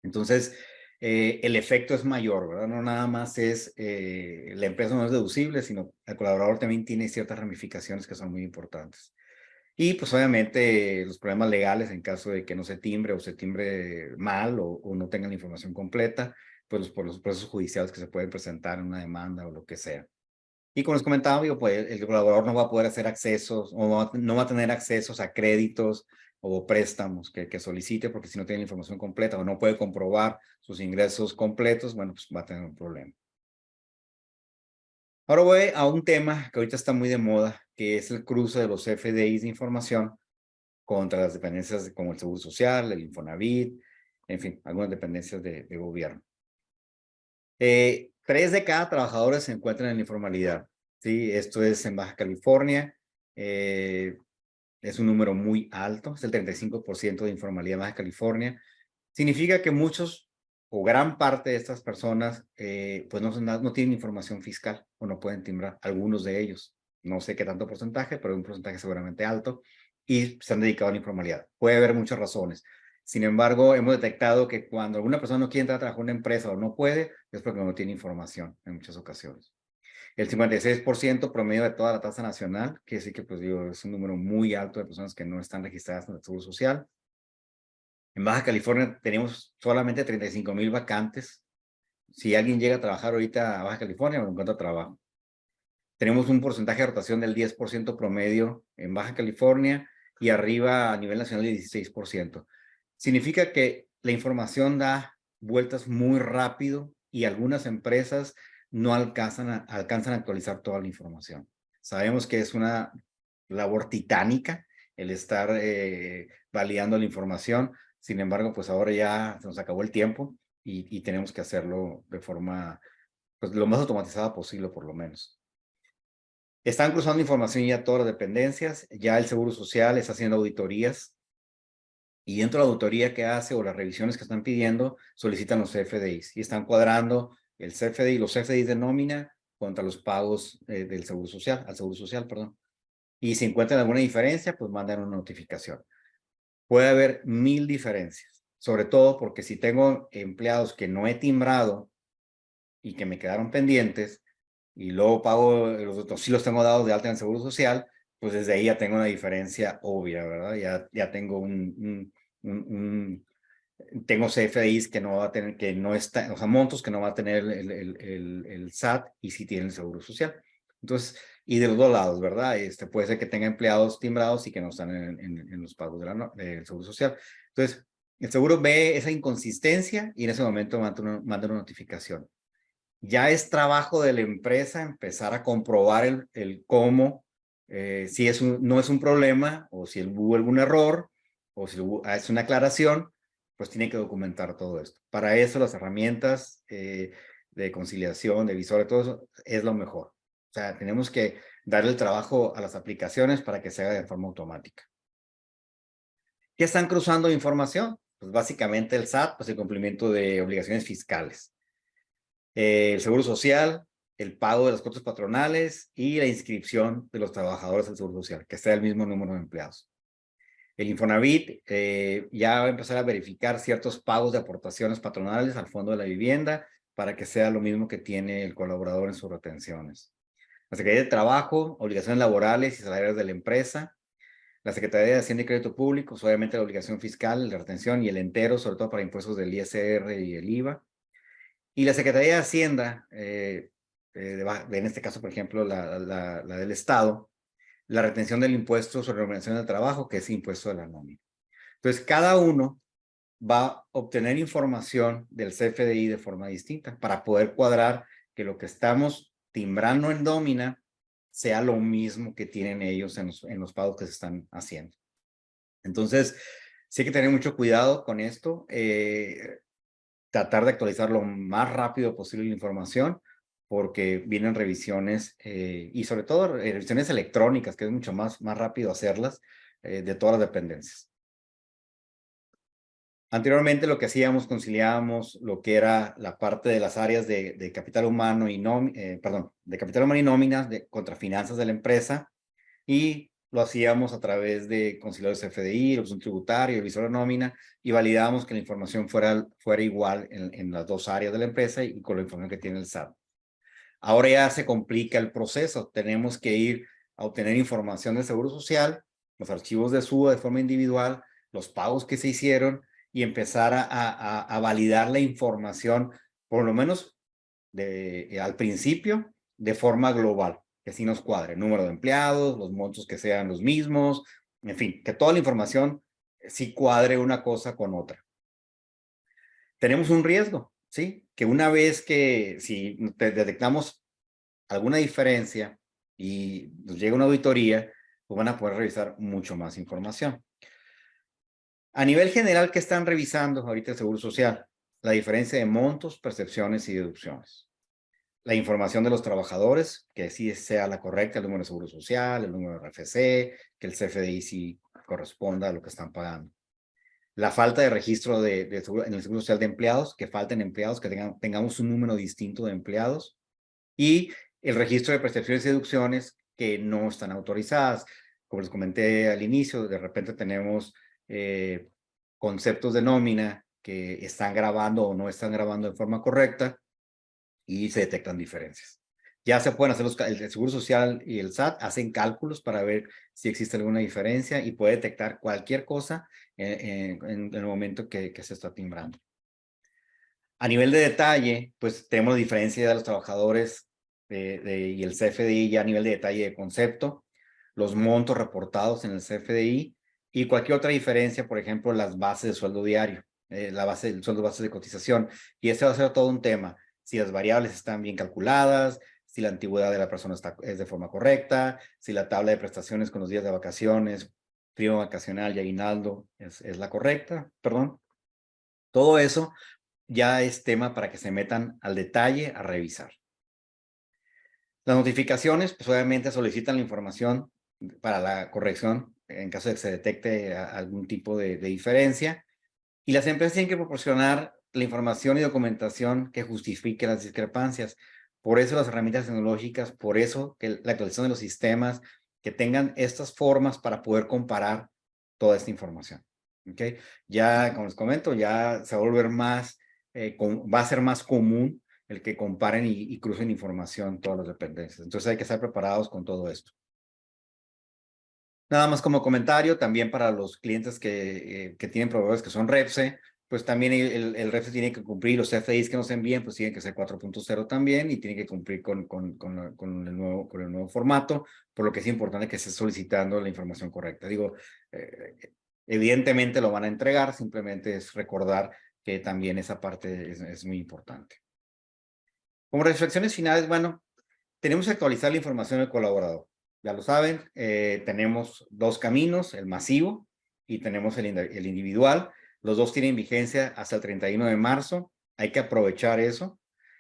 Entonces, el efecto es mayor, ¿verdad? No nada más la empresa no es deducible, sino el colaborador también tiene ciertas ramificaciones que son muy importantes. Y pues obviamente los problemas legales en caso de que no se timbre o se timbre mal o no tengan la información completa, pues por los procesos judiciales que se pueden presentar en una demanda o lo que sea. Y como les comentaba, pues el colaborador no va a poder hacer accesos o no va a tener accesos a créditos o préstamos que solicite porque si no tiene la información completa o no puede comprobar sus ingresos completos, bueno, pues va a tener un problema. Ahora voy a un tema que ahorita está muy de moda, que es el cruce de los FDIs de información contra las dependencias como el Seguro Social, el Infonavit, en fin, algunas dependencias de gobierno. 3 de cada trabajadores se encuentran en la informalidad. ¿Sí? Esto es en Baja California. Es un número muy alto, es el 35% de informalidad en Baja California. Significa que muchos o gran parte de estas personas pues no tienen información fiscal o no pueden timbrar, algunos de ellos. no sé qué tanto porcentaje, pero un porcentaje seguramente alto, y se han dedicado a la informalidad. Puede haber muchas razones. Sin embargo, hemos detectado que cuando alguna persona no quiere entrar a trabajar en una empresa o no puede, es porque no tiene información en muchas ocasiones. El 56% promedio de toda la tasa nacional, que sí que pues digo, es un número muy alto de personas que no están registradas en el Seguro Social. En Baja California tenemos solamente 35,000 vacantes. Si alguien llega a trabajar ahorita a Baja California, no encuentra trabajo. Tenemos un porcentaje de rotación del 10% promedio en Baja California y arriba a nivel nacional del 16%. Significa que la información da vueltas muy rápido y algunas empresas no alcanzan a actualizar toda la información. Sabemos que es una labor titánica el estar validando la información. Sin embargo, pues ahora ya se nos acabó el tiempo y tenemos que hacerlo de forma pues, lo más automatizada posible, por lo menos. Están cruzando información ya todas las dependencias, ya el Seguro Social está haciendo auditorías y dentro de la auditoría que hace o las revisiones que están pidiendo, solicitan los CFDIs y están cuadrando el CFDI, los CFDIs de nómina contra los pagos del Seguro Social, al Seguro Social, perdón. Y si encuentran alguna diferencia, pues mandan una notificación. Puede haber 1000 diferencias, sobre todo porque si tengo empleados que no he timbrado y que me quedaron pendientes, y luego pago los otros, sí los tengo dados de alta en el Seguro Social, pues desde ahí ya tengo una diferencia obvia, ¿verdad? Ya tengo tengo CFDIs que no va a tener, que no está, o sea, montos que no va a tener el SAT y sí tiene el Seguro Social. Entonces, y de los dos lados, ¿verdad? Puede ser que tenga empleados timbrados y que no están en los pagos del Seguro Social. Entonces, el seguro ve esa inconsistencia y en ese momento manda una notificación. Ya es trabajo de la empresa empezar a comprobar el cómo, si no es un problema o si hubo algún error o si es una aclaración, pues tiene que documentar todo esto. Para eso las herramientas de conciliación, de visor, todo eso es lo mejor. O sea, tenemos que darle el trabajo a las aplicaciones para que se haga de forma automática. ¿Qué están cruzando de información? Pues básicamente el SAT, pues el cumplimiento de obligaciones fiscales. El Seguro Social, el pago de las cuotas patronales y la inscripción de los trabajadores al Seguro Social, que sea el mismo número de empleados. El Infonavit ya va a empezar a verificar ciertos pagos de aportaciones patronales al Fondo de la Vivienda para que sea lo mismo que tiene el colaborador en sus retenciones. La Secretaría de Trabajo, obligaciones laborales y salariales de la empresa. La Secretaría de Hacienda y Crédito Público, obviamente la obligación fiscal, la retención y el entero, sobre todo para impuestos del ISR y el IVA. Y la Secretaría de Hacienda, en este caso, por ejemplo, la del Estado, la retención del impuesto sobre remuneración del trabajo, que es impuesto de la nómina. Entonces, cada uno va a obtener información del CFDI de forma distinta para poder cuadrar que lo que estamos timbrando en nómina sea lo mismo que tienen ellos en los pagos que se están haciendo. Entonces, sí hay que tener mucho cuidado con esto. Tratar de actualizar lo más rápido posible la información, porque vienen revisiones y sobre todo revisiones electrónicas, que es mucho más rápido hacerlas de todas las dependencias. Anteriormente lo que hacíamos, conciliábamos lo que era la parte de las áreas de capital humano y de capital humano y nóminas contra finanzas de la empresa, y lo hacíamos a través de conciliadores FDI, el tributario, el visor de nómina, y validábamos que la información fuera igual en las dos áreas de la empresa y con la información que tiene el SAT. Ahora ya se complica el proceso. Tenemos que ir a obtener información del Seguro Social, los archivos de SUA de forma individual, los pagos que se hicieron y empezar a validar la información, por lo menos al principio, de forma global, que sí nos cuadre, número de empleados, los montos que sean los mismos, en fin, que toda la información sí cuadre una cosa con otra. Tenemos un riesgo, ¿sí? Que una vez que si detectamos alguna diferencia y nos llega una auditoría, pues van a poder revisar mucho más información. A nivel general, ¿qué están revisando ahorita el Seguro Social? La diferencia de montos, percepciones y deducciones. La información de los trabajadores, que sí sea la correcta, el número de Seguro Social, el número de RFC, que el CFDI sí corresponda a lo que están pagando. La falta de registro en el Seguro Social de empleados, que falten empleados, que tengamos un número distinto de empleados. Y el registro de percepciones y deducciones, que no están autorizadas. Como les comenté al inicio, de repente tenemos conceptos de nómina que están grabando o no están grabando de forma correcta y se detectan diferencias. Ya se pueden hacer el Seguro Social y el SAT hacen cálculos para ver si existe alguna diferencia y puede detectar cualquier cosa en el momento que se está timbrando. A nivel de detalle, pues tenemos diferencia de los trabajadores y el CFDI ya a nivel de detalle de concepto, los montos reportados en el CFDI y cualquier otra diferencia, por ejemplo, las bases de sueldo diario, el sueldo base de cotización. Y este va a ser todo un tema. Si las variables están bien calculadas, si la antigüedad de la persona es de forma correcta, si la tabla de prestaciones con los días de vacaciones, prima vacacional y aguinaldo es la correcta, perdón. Todo eso ya es tema para que se metan al detalle a revisar. Las notificaciones, pues obviamente solicitan la información para la corrección en caso de que se detecte algún tipo de diferencia. Y las empresas tienen que proporcionar la información y documentación que justifique las discrepancias. Por eso las herramientas tecnológicas, por eso que la actualización de los sistemas, que tengan estas formas para poder comparar toda esta información. ¿Okay? Ya, como les comento, ya se va a volver más, va a ser más común el que comparen y crucen información todas las dependencias. Entonces hay que estar preparados con todo esto. Nada más como comentario, también para los clientes que tienen proveedores que son REPSE, pues también el REPSE tiene que cumplir, los CFDIs que nos envíen, pues tienen que ser 4.0 también y tienen que cumplir con el nuevo formato, por lo que es importante que esté solicitando la información correcta. Digo, evidentemente lo van a entregar, simplemente es recordar que también esa parte es muy importante. Como reflexiones finales, bueno, tenemos que actualizar la información del colaborador. Ya lo saben, tenemos dos caminos, el masivo y tenemos el individual. Los dos tienen vigencia hasta el 31 de marzo. Hay que aprovechar eso.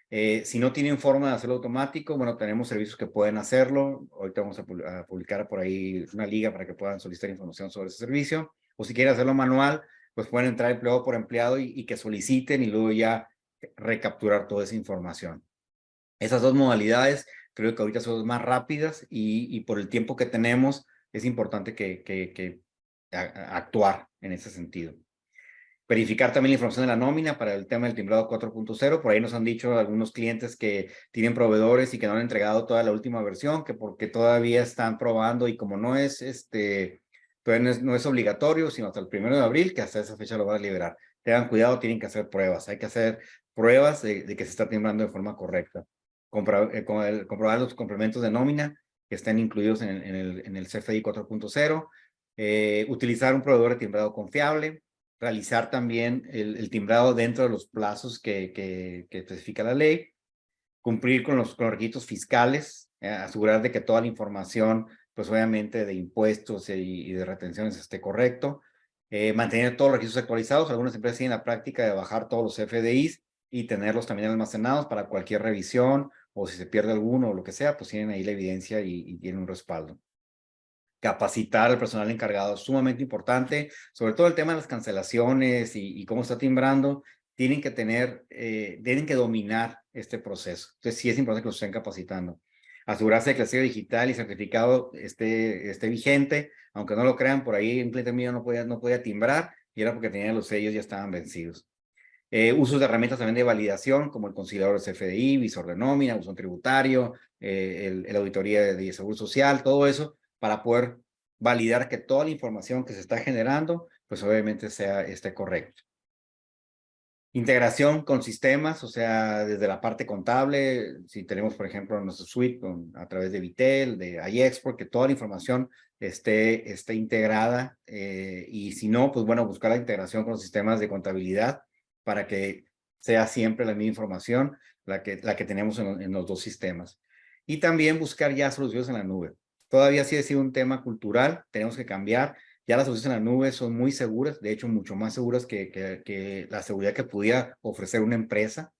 Si no tienen forma de hacerlo automático, bueno, tenemos servicios que pueden hacerlo. Ahorita vamos a publicar por ahí una liga para que puedan solicitar información sobre ese servicio. O si quieren hacerlo manual, pues pueden entrar empleado por empleado y que soliciten y luego ya recapturar toda esa información. Esas dos modalidades creo que ahorita son las más rápidas y por el tiempo que tenemos es importante que actuar en ese sentido. Verificar también la información de la nómina para el tema del timbrado 4.0. Por ahí nos han dicho algunos clientes que tienen proveedores y que no han entregado toda la última versión, que porque todavía están probando y como no es, todavía no es obligatorio, sino hasta el 1 de abril, que hasta esa fecha lo van a liberar. Tengan cuidado, tienen que hacer pruebas. Hay que hacer pruebas de que se está timbrando de forma correcta. Comprobar los complementos de nómina que estén incluidos en el CFDI 4.0. Utilizar un proveedor de timbrado confiable. Realizar también el timbrado dentro de los plazos que especifica la ley, cumplir con los requisitos fiscales, asegurar de que toda la información, pues obviamente de impuestos y de retenciones esté correcto, mantener todos los registros actualizados. Algunas empresas tienen la práctica de bajar todos los FDIs y tenerlos también almacenados para cualquier revisión o si se pierde alguno o lo que sea, pues tienen ahí la evidencia y tienen un respaldo. Capacitar al personal encargado es sumamente importante, sobre todo el tema de las cancelaciones y cómo está timbrando, tienen que dominar este proceso. Entonces sí es importante que los estén capacitando. Asegurarse de que el sello digital y certificado esté vigente, aunque no lo crean, por ahí un cliente mío no podía timbrar y era porque tenía los sellos ya estaban vencidos. Usos de herramientas también de validación, como el conciliador de CFDI, visor de nómina, buzón tributario, el auditoría de seguro social, todo eso, para poder validar que toda la información que se está generando, pues obviamente esté correcta. Integración con sistemas, o sea, desde la parte contable, si tenemos, por ejemplo, nuestro suite a través de Vitel, de iExport, que toda la información esté integrada, y si no, pues bueno, buscar la integración con los sistemas de contabilidad para que sea siempre la misma información la que tenemos en los dos sistemas. Y también buscar ya soluciones en la nube. Todavía sí ha sido un tema cultural, tenemos que cambiar. Ya las soluciones en la nube son muy seguras, de hecho mucho más seguras que la seguridad que pudiera ofrecer una empresa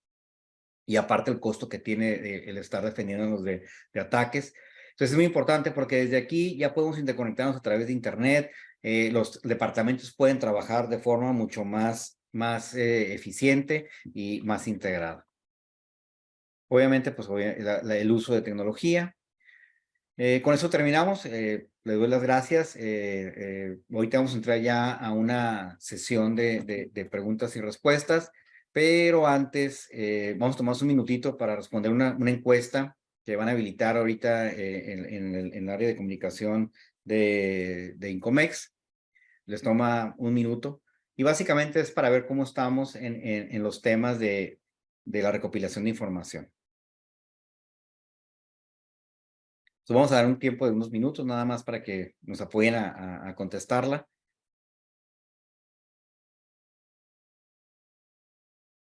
y aparte el costo que tiene el estar defendiéndonos de ataques. Entonces es muy importante porque desde aquí ya podemos interconectarnos a través de internet, los departamentos pueden trabajar de forma mucho más eficiente y más integrada. Obviamente, pues el uso de tecnología. Con eso terminamos. Le doy las gracias. Ahorita vamos a entrar ya a una sesión de preguntas y respuestas, pero antes vamos a tomar un minutito para responder una encuesta que van a habilitar ahorita en el área de comunicación de Incomex. Les toma un minuto y básicamente es para ver cómo estamos en los temas de la recopilación de información. Entonces vamos a dar un tiempo de unos minutos nada más para que nos apoyen a contestarla.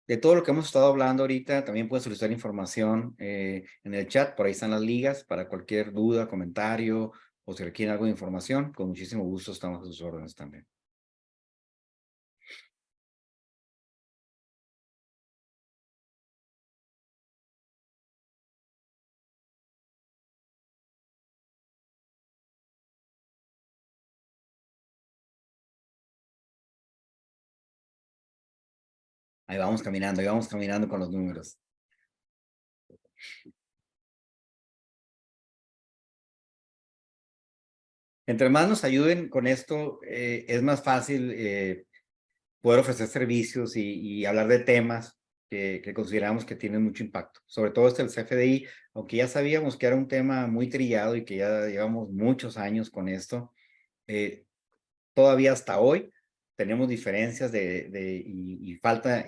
De todo lo que hemos estado hablando ahorita, también pueden solicitar información en el chat, por ahí están las ligas para cualquier duda, comentario o si requieren algo de información, con muchísimo gusto estamos a sus órdenes también. Ahí vamos caminando con los números. Entre más nos ayuden con esto, es más fácil poder ofrecer servicios y hablar de temas que consideramos que tienen mucho impacto. Sobre todo el CFDI, aunque ya sabíamos que era un tema muy trillado y que ya llevamos muchos años con esto, todavía hasta hoy tenemos diferencias y falta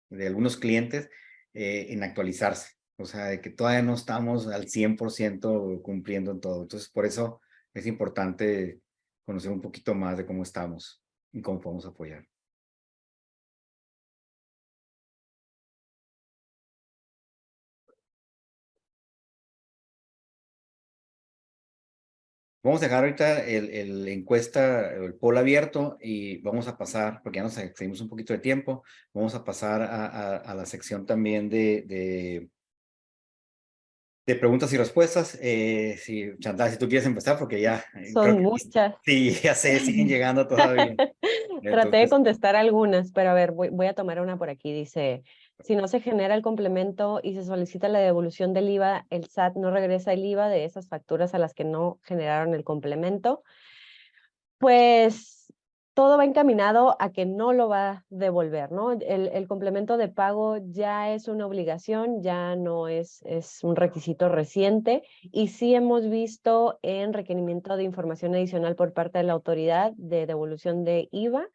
de algunos clientes en actualizarse. O sea, de que todavía no estamos al 100% cumpliendo en todo. Entonces, por eso es importante conocer un poquito más de cómo estamos y cómo podemos apoyar. Vamos a dejar ahorita el encuesta, el poll abierto y vamos a pasar, porque ya nos excedimos un poquito de tiempo, vamos a pasar a la sección también de preguntas y respuestas. Sí, Chantal, si tú quieres empezar, porque ya creo Son que muchas. sí, ya sé, siguen llegando todavía. Traté de Entonces, contestar algunas, pero a ver, voy a tomar una por aquí. Dice, si no se genera el complemento y se solicita la devolución del IVA, el SAT no regresa el IVA de esas facturas a las que no generaron el complemento. Pues todo va encaminado a que no lo va a devolver, ¿no? El complemento de pago ya es una obligación, ya no es un requisito reciente, y sí hemos visto en requerimiento de información adicional por parte de la autoridad de devolución de IVA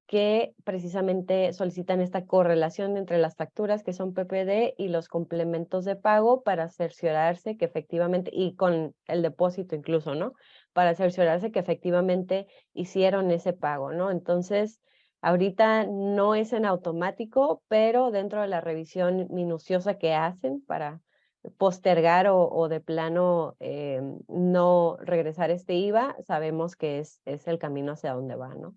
que precisamente solicitan esta correlación entre las facturas que son PPD y los complementos de pago para cerciorarse que efectivamente, y con el depósito incluso, ¿no? Para cerciorarse que efectivamente hicieron ese pago, ¿no? Entonces, ahorita no es en automático, pero dentro de la revisión minuciosa que hacen para postergar o de plano no regresar este IVA, sabemos que es el camino hacia donde va, ¿no?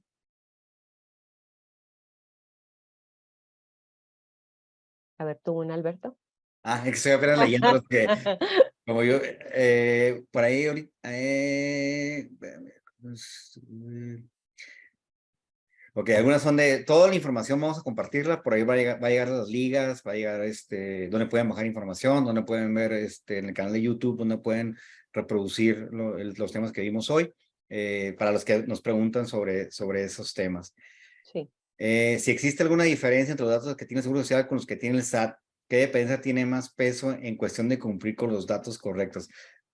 A ver, tú, Alberto. es que estoy apenas leyendo los que, como yo, por ahí ahorita, ok, algunas son toda la información vamos a compartirla, por ahí va a llegar las ligas, va a llegar donde pueden bajar información, donde pueden ver en el canal de YouTube, donde pueden reproducir los temas que vimos hoy, para los que nos preguntan sobre esos temas. Sí. Si existe alguna diferencia entre los datos que tiene el Seguro Social con los que tiene el SAT, ¿qué dependencia tiene más peso en cuestión de cumplir con los datos correctos?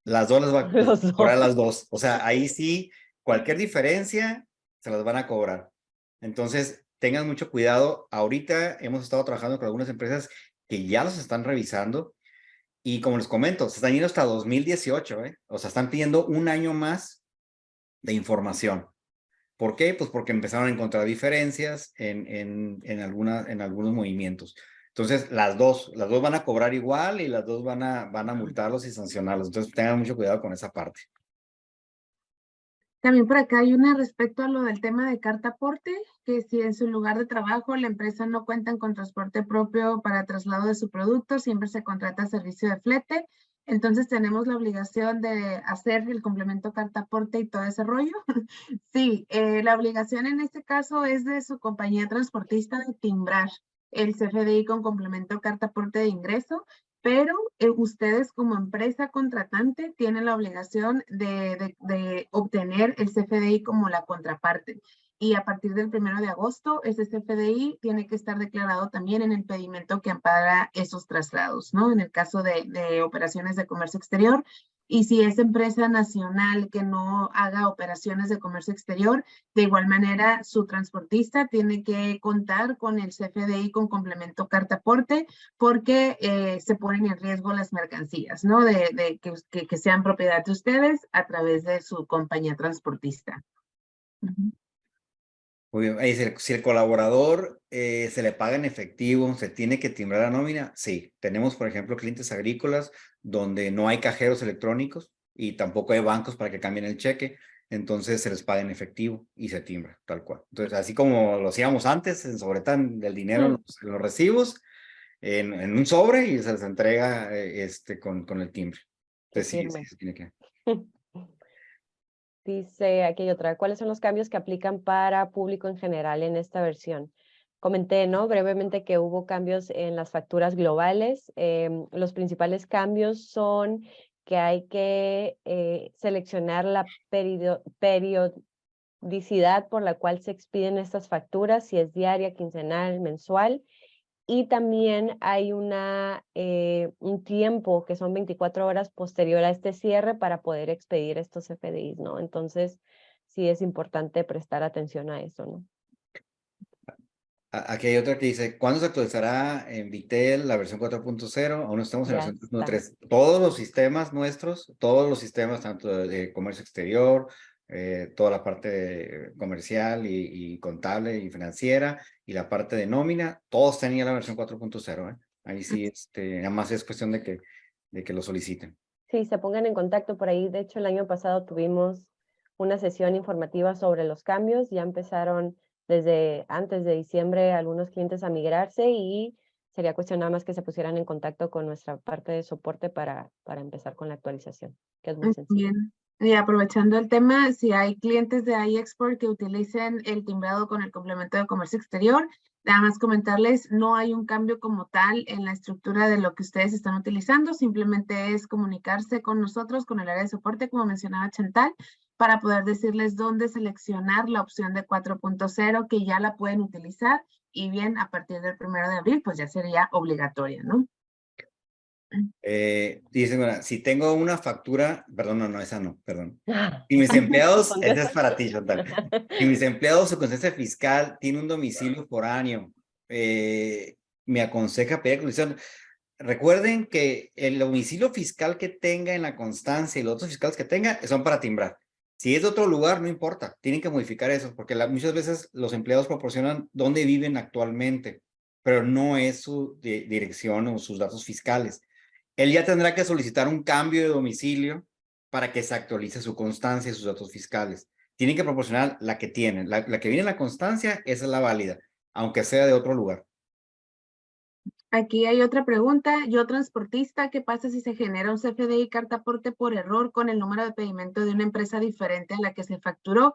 Las dos las va a cobrar las dos. O sea, ahí sí, cualquier diferencia se las van a cobrar. Entonces, tengan mucho cuidado. Ahorita hemos estado trabajando con algunas empresas que ya los están revisando y como les comento, se están yendo hasta 2018, ¿eh? O sea, están pidiendo un año más de información. ¿Por qué? Pues porque empezaron a encontrar diferencias en algunos movimientos. Entonces, las dos van a cobrar igual y las dos van a multarlos y sancionarlos. Entonces, tengan mucho cuidado con esa parte. También por acá hay una respecto a lo del tema de carta aporte, que si en su lugar de trabajo la empresa no cuenta con transporte propio para traslado de su producto, siempre se contrata servicio de flete. Entonces tenemos la obligación de hacer el complemento carta aporte y todo ese rollo. Sí, la obligación en este caso es de su compañía transportista de timbrar el CFDI con complemento carta aporte de ingreso. pero ustedes como empresa contratante tienen la obligación de obtener el CFDI como la contraparte. Y a partir del 1 de agosto, ese CFDI tiene que estar declarado también en el pedimento que ampara esos traslados, ¿no? En el caso de operaciones de comercio exterior. Y si es empresa nacional que no haga operaciones de comercio exterior, de igual manera su transportista tiene que contar con el CFDI con complemento carta aporte, porque se ponen en riesgo las mercancías, ¿no? Que sean propiedad de ustedes a través de su compañía transportista. Muy bien. Ahí si el colaborador se le paga en efectivo, ¿se tiene que timbrar la nómina? Sí. Tenemos, por ejemplo, clientes agrícolas donde no hay cajeros electrónicos y tampoco hay bancos para que cambien el cheque. Entonces se les paga en efectivo y se timbra, tal cual. Entonces, así como lo hacíamos antes, en sobretan del dinero en los recibos, en un sobre y se les entrega con el timbre. Entonces, sí, se tiene que. Dice aquí hay otra. ¿Cuáles son los cambios que aplican para público en general en esta versión? Comenté, ¿no? Brevemente que hubo cambios en las facturas globales. Los principales cambios son que hay que seleccionar la periodicidad por la cual se expiden estas facturas, si es diaria, quincenal, mensual. Y también hay un tiempo que son 24 horas posterior a este cierre para poder expedir estos FDIs, ¿no? Entonces, sí es importante prestar atención a eso, ¿no? Aquí hay otra que dice, ¿cuándo se actualizará en Vitel la versión 4.0? Aún no estamos en la Ya versión está. 3.3. Todos los sistemas nuestros, todos los sistemas, tanto de comercio exterior, toda la parte comercial y contable y financiera, y la parte de nómina, todos tenían la versión 4.0, ¿eh? Ahí sí, nada más es cuestión de que lo soliciten. Sí, se pongan en contacto por ahí. De hecho, el año pasado tuvimos una sesión informativa sobre los cambios. Ya empezaron desde antes de diciembre algunos clientes a migrarse y sería cuestión nada más que se pusieran en contacto con nuestra parte de soporte para empezar con la actualización, que es muy sencillo. Bien. Y aprovechando el tema, si hay clientes de iExport que utilicen el timbrado con el complemento de comercio exterior, nada más comentarles, no hay un cambio como tal en la estructura de lo que ustedes están utilizando, simplemente es comunicarse con nosotros, con el área de soporte, como mencionaba Chantal, para poder decirles dónde seleccionar la opción de 4.0 que ya la pueden utilizar, y bien, a partir del 1 de abril, pues ya sería obligatoria, ¿no? Dicen, bueno, si tengo una factura, perdón, no, esa no, perdón. Y mis empleados, esa es para ti, Chantal. Y mis empleados, su constancia fiscal tiene un domicilio foráneo. Me aconseja pedir actualización. Recuerden que el domicilio fiscal que tenga en la constancia y los otros fiscales que tenga son para timbrar. Si es de otro lugar, no importa, tienen que modificar eso, porque muchas veces los empleados proporcionan dónde viven actualmente, pero no es su dirección o sus datos fiscales. Él ya tendrá que solicitar un cambio de domicilio para que se actualice su constancia y sus datos fiscales. Tienen que proporcionar la que tienen. La que viene en la constancia, esa es la válida, aunque sea de otro lugar. Aquí hay otra pregunta. Yo, transportista, ¿qué pasa si se genera un CFDI carta aporte por error con el número de pedimento de una empresa diferente a la que se facturó?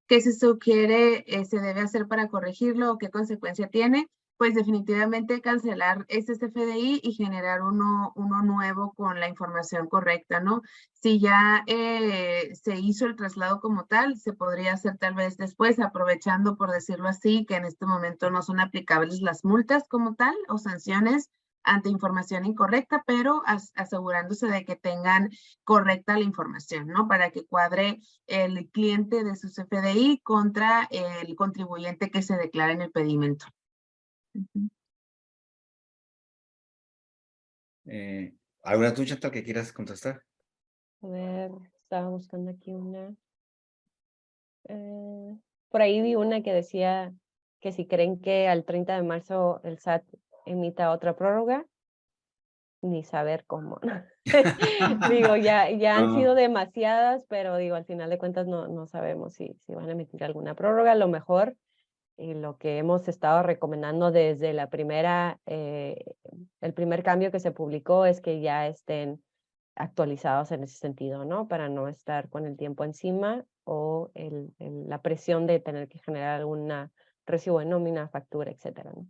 ¿Qué se sugiere se debe hacer para corregirlo o qué consecuencia tiene? Pues definitivamente cancelar ese CFDI y generar uno nuevo con la información correcta, ¿no? Si ya se hizo el traslado como tal, se podría hacer tal vez después, aprovechando, por decirlo así, que en este momento no son aplicables las multas como tal o sanciones ante información incorrecta, pero asegurándose de que tengan correcta la información, ¿no? Para que cuadre el cliente de su CFDI contra el contribuyente que se declara en el pedimento. ¿Alguna tú, Chantal, que quieras contestar? A ver, estaba buscando aquí una. Por ahí vi una que decía que si creen que al 30 de marzo el SAT emita otra prórroga, ni saber cómo. Digo, ya han sido demasiadas, pero digo, al final de cuentas no sabemos si van a emitir alguna prórroga. A lo mejor lo que hemos estado recomendando desde el primer cambio que se publicó es que ya estén actualizados en ese sentido, ¿no? Para no estar con el tiempo encima o la presión de tener que generar alguna recibo de nómina, factura, etcétera, ¿no?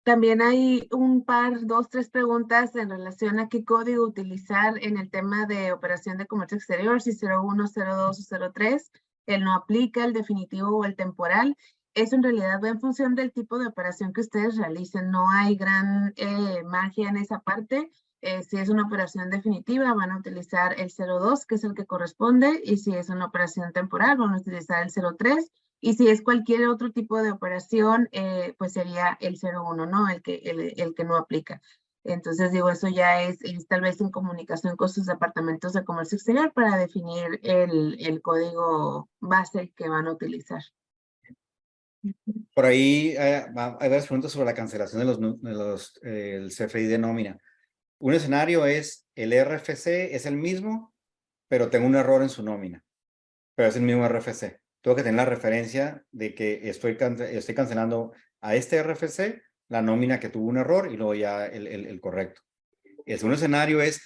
También hay dos, tres preguntas en relación a qué código utilizar en el tema de operación de comercio exterior, si 01, 02 o 03, el no aplica, el definitivo o el temporal. Eso en realidad va en función del tipo de operación que ustedes realicen. No hay gran magia en esa parte. Si es una operación definitiva, van a utilizar el 02, que es el que corresponde, y si es una operación temporal, van a utilizar el 03. Y si es cualquier otro tipo de operación, pues sería el 01, ¿no? El que no aplica. Entonces, digo, eso ya es tal vez en comunicación con sus departamentos de comercio exterior para definir el código base que van a utilizar. Por ahí hay varias preguntas sobre la cancelación el CFDI de nómina. Un escenario es el RFC es el mismo, pero tengo un error en su nómina, pero es el mismo RFC. Tengo que tener la referencia de que estoy cancelando a este RFC la nómina que tuvo un error y luego ya el correcto. El segundo escenario es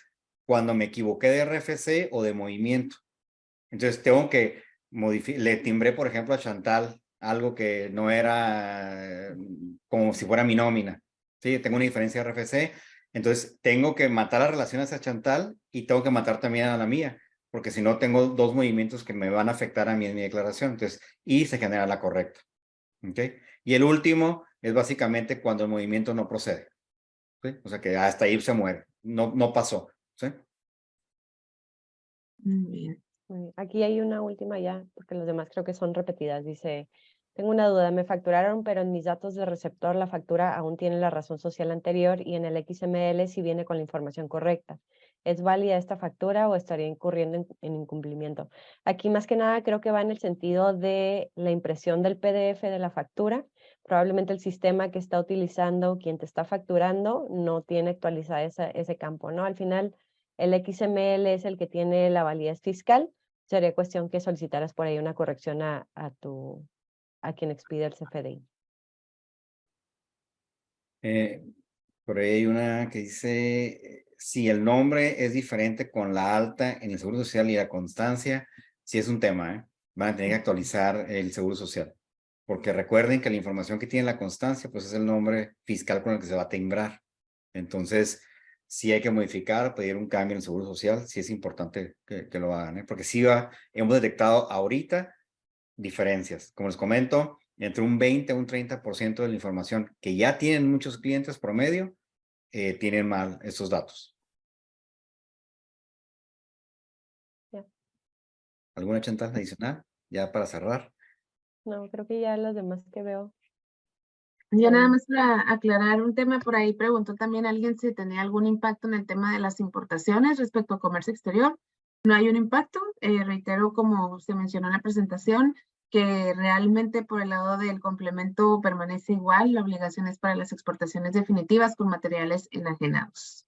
cuando me equivoqué de RFC o de movimiento. Entonces tengo que le timbré, por ejemplo, a Chantal algo que no era como si fuera mi nómina. Sí, tengo una diferencia de RFC. Entonces tengo que matar las relaciones a Chantal y tengo que matar también a la mía, porque si no tengo dos movimientos que me van a afectar a mí en mi declaración. Entonces, y se genera la correcta. ¿Okay? Y el último es básicamente cuando el movimiento no procede. ¿Sí? O sea que hasta ahí se muere. No pasó. ¿Sí? Muy bien. Aquí hay una última ya, porque los demás creo que son repetidas. Dice, tengo una duda, me facturaron, pero en mis datos de receptor la factura aún tiene la razón social anterior y en el XML sí viene con la información correcta. ¿Es válida esta factura o estaría incurriendo en incumplimiento? Aquí más que nada creo que va en el sentido de la impresión del PDF de la factura. Probablemente el sistema que está utilizando quien te está facturando no tiene actualizado ese campo, ¿no? Al final el XML es el que tiene la validez fiscal. Sería cuestión que solicitaras por ahí una corrección a quien expide el CFDI. Por ahí hay una que dice, si el nombre es diferente con la alta en el Seguro Social y la constancia, sí es un tema, van a tener que actualizar el Seguro Social. Porque recuerden que la información que tiene la constancia, pues es el nombre fiscal con el que se va a timbrar. Entonces, sí hay que modificar, pedir un cambio en el Seguro Social, sí es importante que lo hagan, porque sí hemos detectado ahorita diferencias. Como les comento, entre un 20 a un 30% de la información que ya tienen muchos clientes promedio, tienen mal estos datos. Ya. ¿Alguna Chantal adicional? Ya para cerrar. No, creo que ya los demás que veo. Ya nada más para aclarar un tema, por ahí preguntó también alguien si tenía algún impacto en el tema de las importaciones respecto a comercio exterior. No hay un impacto, reitero como se mencionó en la presentación, que realmente por el lado del complemento permanece igual, la obligación es para las exportaciones definitivas con materiales enajenados.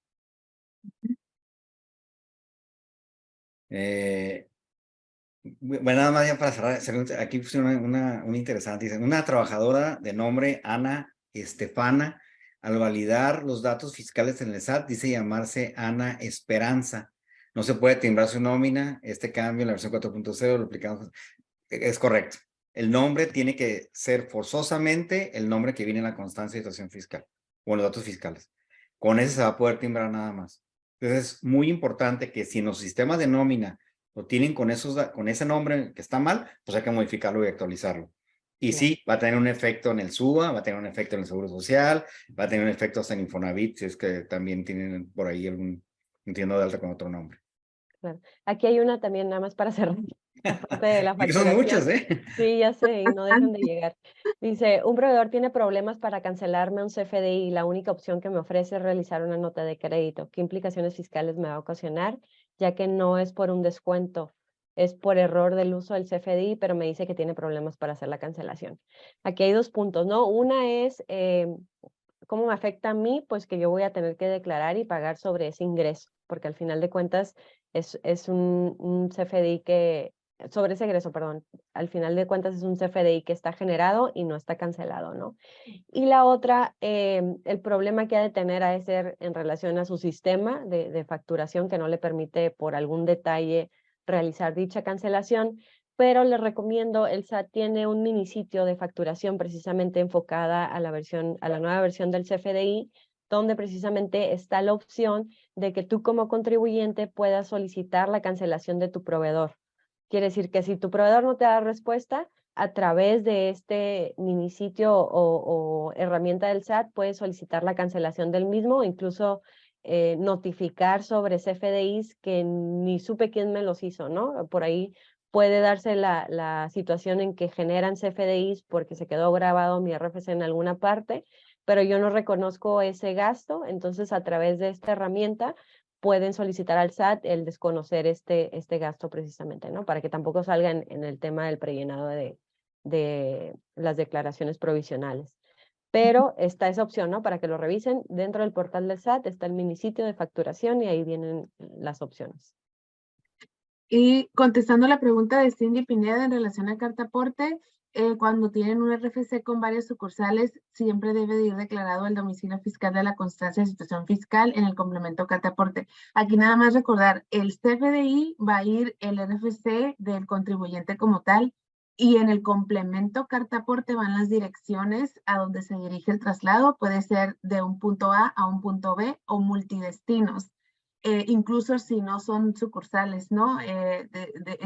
Bueno, nada más ya para cerrar, aquí puse una interesante. Dice, una trabajadora de nombre Ana Estefana, al validar los datos fiscales en el SAT, dice llamarse Ana Esperanza. No se puede timbrar su nómina. Este cambio en la versión 4.0 lo aplicamos. Es correcto. El nombre tiene que ser forzosamente el nombre que viene en la constancia de situación fiscal o en los datos fiscales. Con ese se va a poder timbrar nada más. Entonces es muy importante que si en los sistemas de nómina lo tienen con ese nombre que está mal, pues hay que modificarlo y actualizarlo. Y sí, va a tener un efecto en el SUA, va a tener un efecto en el Seguro Social, va a tener un efecto hasta en Infonavit, si es que también tienen por ahí algún entiendo de alta con otro nombre. Claro. Aquí hay una también nada más para cerrar. Aparte de la Que son muchos, facturación. Sí, ya sé, y no dejan de llegar. Dice, un proveedor tiene problemas para cancelarme un CFDI y la única opción que me ofrece es realizar una nota de crédito. ¿Qué implicaciones fiscales me va a ocasionar? Ya que no es por un descuento, es por error del uso del CFDI, pero me dice que tiene problemas para hacer la cancelación. Aquí hay dos puntos, ¿no? Una es, ¿cómo me afecta a mí? Pues que yo voy a tener que declarar y pagar sobre ese ingreso, porque al final de cuentas es un CFDI que, sobre ese egreso, perdón, al final de cuentas es un CFDI que está generado y no está cancelado, ¿no? Y la otra, el problema que ha de tener ha de ser en relación a su sistema de facturación que no le permite por algún detalle realizar dicha cancelación, pero les recomiendo, el SAT tiene un mini sitio de facturación precisamente enfocada a la nueva versión del CFDI, donde precisamente está la opción de que tú como contribuyente puedas solicitar la cancelación de tu proveedor. Quiere decir que si tu proveedor no te da respuesta, a través de este mini sitio o herramienta del SAT, puedes solicitar la cancelación del mismo, o incluso notificar sobre CFDIs que ni supe quién me los hizo, ¿no? Por ahí puede darse la situación en que generan CFDIs porque se quedó grabado mi RFC en alguna parte, pero yo no reconozco ese gasto, entonces a través de esta herramienta pueden solicitar al SAT el desconocer este gasto precisamente, ¿no? Para que tampoco salgan en el tema del prellenado de las declaraciones provisionales. Pero está esa opción, ¿no? Para que lo revisen. Dentro del portal del SAT está el mini sitio de facturación y ahí vienen las opciones. Y contestando la pregunta de Cindy Pineda en relación a carta aporte, cuando tienen un RFC con varias sucursales, siempre debe de ir declarado el domicilio fiscal de la constancia de situación fiscal en el complemento carta aporte. Aquí nada más recordar, el CFDI va a ir el RFC del contribuyente como tal, y en el complemento carta aporte van las direcciones a donde se dirige el traslado. Puede ser de un punto A a un punto B o multidestinos. Incluso si no son sucursales, ¿no?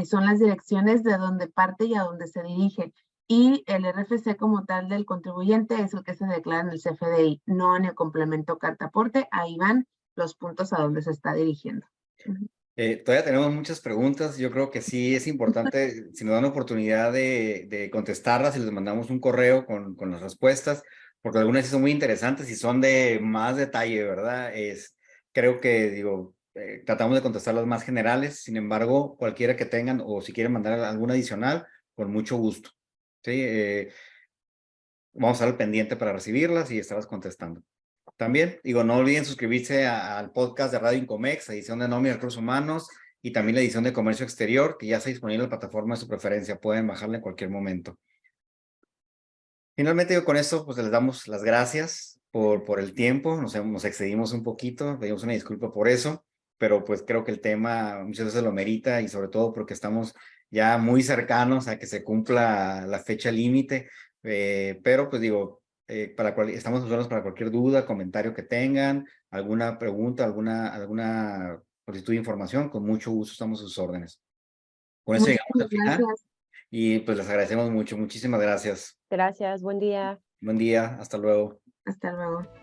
Son las direcciones de donde parte y a donde se dirige. Y el RFC como tal del contribuyente es el que se declara en el CFDI, no en el complemento carta aporte. Ahí van los puntos a donde se está dirigiendo. Todavía tenemos muchas preguntas. Yo creo que sí es importante, si nos dan oportunidad de contestarlas y les mandamos un correo con las respuestas, porque algunas sí son muy interesantes y son de más detalle, ¿verdad? Creo que, digo, tratamos de contestar las más generales. Sin embargo, cualquiera que tengan o si quieren mandar alguna adicional, con mucho gusto. ¿Sí? Vamos a estar al pendiente para recibirlas y estarlas contestando. También, digo, no olviden suscribirse al podcast de Radio Incomex, edición de Nómina de Recursos Humanos, y también la edición de Comercio Exterior, que ya está disponible en la plataforma de su preferencia. Pueden bajarla en cualquier momento. Finalmente, con esto, pues les damos las gracias por el tiempo. Nos excedimos un poquito, pedimos una disculpa por eso, pero pues creo que el tema muchas veces lo merita y sobre todo porque estamos ya muy cercanos a que se cumpla la fecha límite. Pero pues digo, estamos nosotros para cualquier duda, comentario que tengan, alguna pregunta, alguna solicitud de información, con mucho gusto estamos a sus órdenes. Con eso llegamos al Muchísimas final gracias. y pues les agradecemos mucho. Muchísimas gracias. Gracias, buen día. Buen día, hasta luego. Hasta luego.